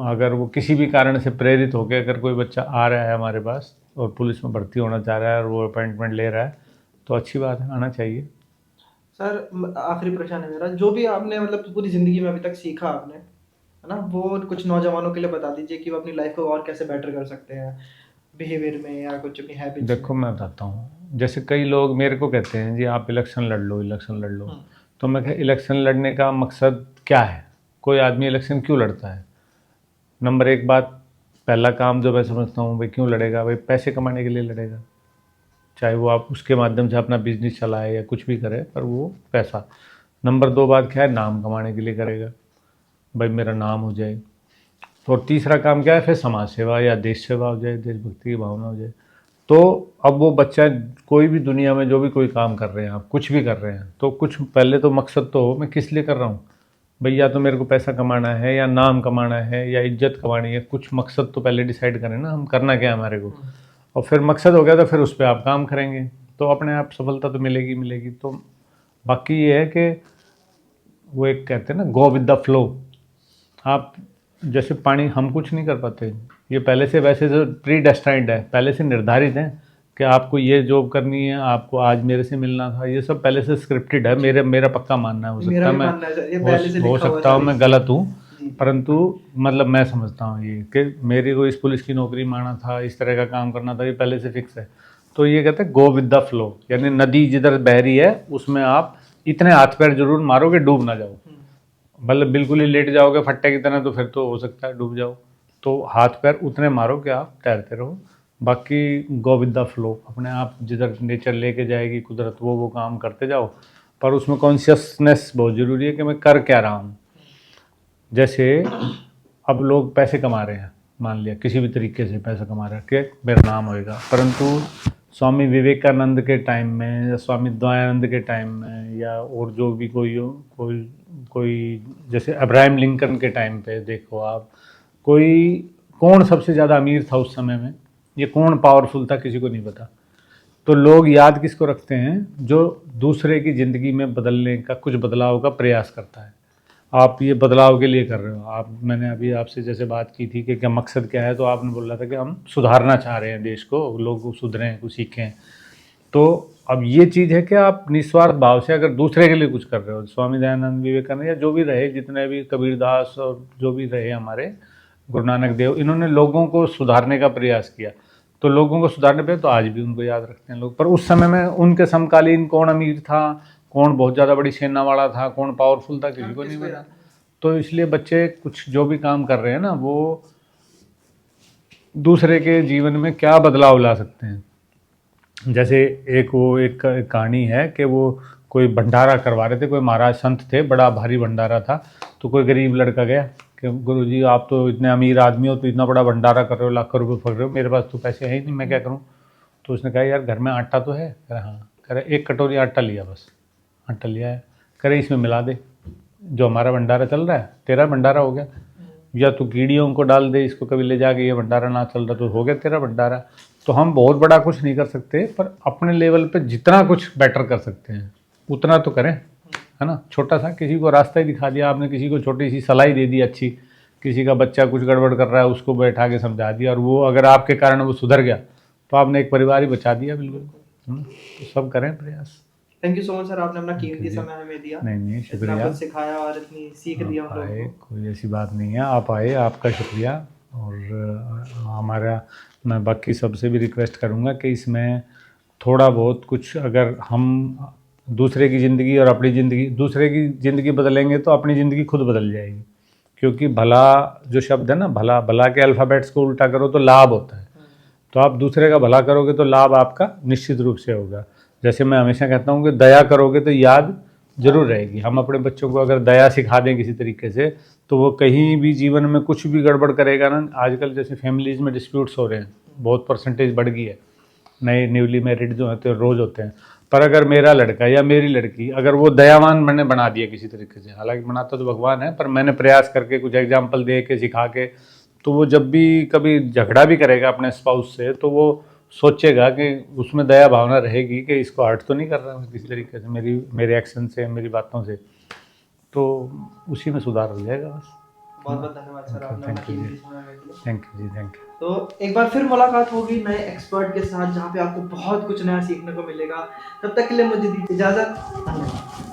अगर वो किसी भी कारण से प्रेरित होकर अगर कोई बच्चा आ रहा है हमारे पास और पुलिस में भर्ती होना चाह रहा है और वो अपॉइंटमेंट ले रहा है, तो अच्छी बात है, आना चाहिए। सर आखिरी प्रश्न है मेरा, जो भी आपने मतलब पूरी ज़िंदगी में अभी तक सीखा आपने, है ना, वो कुछ नौजवानों के लिए बता दीजिए कि वो अपनी लाइफ को और कैसे बेटर कर सकते हैं, बिहेवियर में या कुछ अपनी हैबिट्स में। देखो मैं बताता हूँ, जैसे कई लोग मेरे को कहते हैं जी आप इलेक्शन लड़ लो, इलेक्शन लड़ लो। तो मैं कह, इलेक्शन लड़ने का मकसद क्या है, कोई आदमी इलेक्शन क्यों लड़ता है? नंबर 1 बात, पहला काम जो मैं समझता हूँ, भाई क्यों लड़ेगा, भाई पैसे कमाने के लिए लड़ेगा। चाहे वो आप उसके माध्यम से अपना बिजनेस चलाए या कुछ भी करे, पर वो पैसा। नंबर 2 बात क्या है, नाम कमाने के लिए करेगा, भाई मेरा नाम हो जाए। और तीसरा काम क्या है, फिर समाज सेवा या देश सेवा हो जाए, देशभक्ति की भावना हो जाए। तो अब वो बच्चा कोई भी दुनिया में जो भी कोई काम कर रहे हैं, आप कुछ भी कर रहे हैं, तो कुछ पहले तो मकसद तो हो, मैं किस लिए कर रहा हूँ भाई, या तो मेरे को पैसा कमाना है या नाम कमाना है या इज्जत कमानी है। कुछ मकसद तो पहले डिसाइड करें ना, हम करना क्या है हमारे को। और फिर मकसद हो गया तो फिर उस पर आप काम करेंगे, तो अपने आप सफलता तो मिलेगी मिलेगी। तो बाकी ये है कि वो एक कहते हैं ना, गो विद द फ्लो। आप जैसे पानी, हम कुछ नहीं कर पाते, ये पहले से वैसे जो प्री डेस्टाइंड है, पहले से निर्धारित है कि आपको ये जॉब करनी है, आपको आज मेरे से मिलना था, ये सब पहले से स्क्रिप्टेड है। मेरा पक्का मानना है। हो सकता मेरा है भी मैं मानना है सर, ये पहले से हो लिखा हुआ सकता हूँ सर मैं ये। गलत हूँ, जी। परंतु मतलब मैं समझता हूँ ये कि मेरी को इस पुलिस की नौकरी माना था, इस तरह का काम करना था, ये पहले से फिक्स है। तो ये कहते हैं गो विद द फ्लो, यानी नदी जिधर बह रही है उसमें आप इतने हाथ पैर जरूर मारो कि डूब ना जाओ। मतलब बिल्कुल ही लेट जाओगे फट्टे की तरह तो फिर तो हो सकता है डूब जाओ। तो हाथ पैर उतने मारो कि आप तैरते रहो, बाकी गो विद द फ्लो, अपने आप जिधर नेचर लेके जाएगी कुदरत वो काम करते जाओ। पर उसमें कॉन्शियसनेस बहुत ज़रूरी है कि मैं कर क्या रहा हूँ। जैसे अब लोग पैसे कमा रहे हैं, मान लिया किसी भी तरीके से पैसा कमा रहे हैं कि मेरा नाम होएगा, परंतु स्वामी विवेकानंद के टाइम में या स्वामी दयानंद के टाइम में या और जो भी कोई हो, कोई जैसे अब्राहम लिंकन के टाइम पे देखो आप, कोई कौन सबसे ज़्यादा अमीर था उस समय में, ये कौन पावरफुल था, किसी को नहीं पता। तो लोग याद किसको रखते हैं? जो दूसरे की ज़िंदगी में बदलने का, कुछ बदलाव का प्रयास करता है। आप ये बदलाव के लिए कर रहे हो। आप, मैंने अभी आपसे जैसे बात की थी कि क्या मकसद क्या है, तो आपने बोला था कि हम सुधारना चाह रहे हैं देश को, लोग सुधरें, कुछ सीखें। तो अब ये चीज़ है कि आप निस्वार्थ भाव से अगर दूसरे के लिए कुछ कर रहे हो, स्वामी दयानंद, विवेकानंद या जो भी रहे, जितने भी कबीरदास और जो भी रहे हमारे, गुरु नानक देव, इन्होंने लोगों को सुधारने का प्रयास किया। तो लोगों को सुधारने पे तो आज भी उनको याद रखते हैं लोग। पर उस समय में उनके समकालीन कौन अमीर था, कौन बहुत ज़्यादा बड़ी सेना वाला था, कौन पावरफुल था, किसी को नहीं पता। तो इसलिए बच्चे कुछ जो भी काम कर रहे हैं ना, वो दूसरे के जीवन में क्या बदलाव ला सकते हैं। जैसे एक कहानी है कि वो कोई भंडारा करवा रहे थे, कोई महाराज संत थे, बड़ा भारी भंडारा था। तो कोई गरीब लड़का गया कि गुरुजी आप तो इतने अमीर आदमी हो, तो इतना बड़ा भंडारा कर रहे हो, लाखों रुपए फंक रहे हो, मेरे पास तो पैसे है ही नहीं, मैं क्या करूं? तो उसने कहा यार घर में आटा तो है। कह रहा हाँ। कह रहा एक कटोरी आटा लिया, बस आटा लिया है। कह रहे इसमें मिला दे, जो हमारा भंडारा चल रहा है तेरा भंडारा हो गया, या तू कीड़ियों को डाल दे इसको, कभी ले जाके ये भंडारा ना चल रहा तो हो गया तेरा भंडारा। तो हम बहुत बड़ा कुछ नहीं कर सकते, पर अपने लेवल पे जितना कुछ बेटर कर सकते हैं उतना तो करें, है ना। छोटा सा किसी को रास्ता ही दिखा दिया आपने, किसी को छोटी सी सलाह ही दे दी अच्छी, किसी का बच्चा कुछ गड़बड़ कर रहा है उसको बैठा के समझा दिया, और वो अगर आपके कारण वो सुधर गया तो आपने एक परिवार ही बचा दिया बिल्कुल, है ना। तो सब करें प्रयास। Thank you so much sir, आपने अपना कीमती समय हमें दिया, नहीं इतना शुक्रिया। कुछ सिखाया और इतनी सीख दी हम लोगों आए, को। कोई ऐसी बात नहीं है, आप आए, आपका शुक्रिया। और हमारा, मैं बाकी सबसे भी रिक्वेस्ट करूँगा कि इसमें थोड़ा बहुत कुछ, अगर हम दूसरे की ज़िंदगी और अपनी ज़िंदगी, दूसरे की ज़िंदगी बदलेंगे तो अपनी ज़िंदगी खुद बदल जाएगी। क्योंकि भला जो शब्द है ना, भला, भला के अल्फ़ाबेट्स को उल्टा करो तो लाभ होता है। तो आप दूसरे का भला करोगे तो लाभ आपका निश्चित रूप से होगा। जैसे मैं हमेशा कहता हूँ कि दया करोगे तो याद जरूर रहेगी। हम अपने बच्चों को अगर दया सिखा दें किसी तरीके से, तो वो कहीं भी जीवन में कुछ भी गड़बड़ करेगा ना। आजकल जैसे फैमिलीज में डिस्प्यूट्स हो रहे हैं, बहुत परसेंटेज बढ़ गई है, नए न्यूली मैरिड जो होते हैं रोज़ होते हैं। पर अगर मेरा लड़का या मेरी लड़की, अगर वो दयावान मैंने बना दिया किसी तरीके से, हालांकि बनाता तो भगवान है, पर मैंने प्रयास करके कुछ एग्जाम्पल दे के सिखा के, तो वो जब भी कभी झगड़ा भी करेगा अपने स्पाउस से, तो वो सोचेगा कि उसमें दया भावना रहेगी कि इसको हर्ट तो नहीं कर रहा मैं किसी तरीके से, मेरे एक्शन से, मेरी बातों से, तो उसी में सुधार हो जाएगा बस। बहुत बहुत धन्यवाद सर, आपने अपना कीमती समय हमें दिया। Thank you ji, thank you. तो एक बार फिर मुलाकात होगी नए एक्सपर्ट के साथ, जहाँ पे आपको बहुत कुछ नया सीखने को मिलेगा। तब तक के लिए मुझे दीजिए इजाजत। धन्यवाद।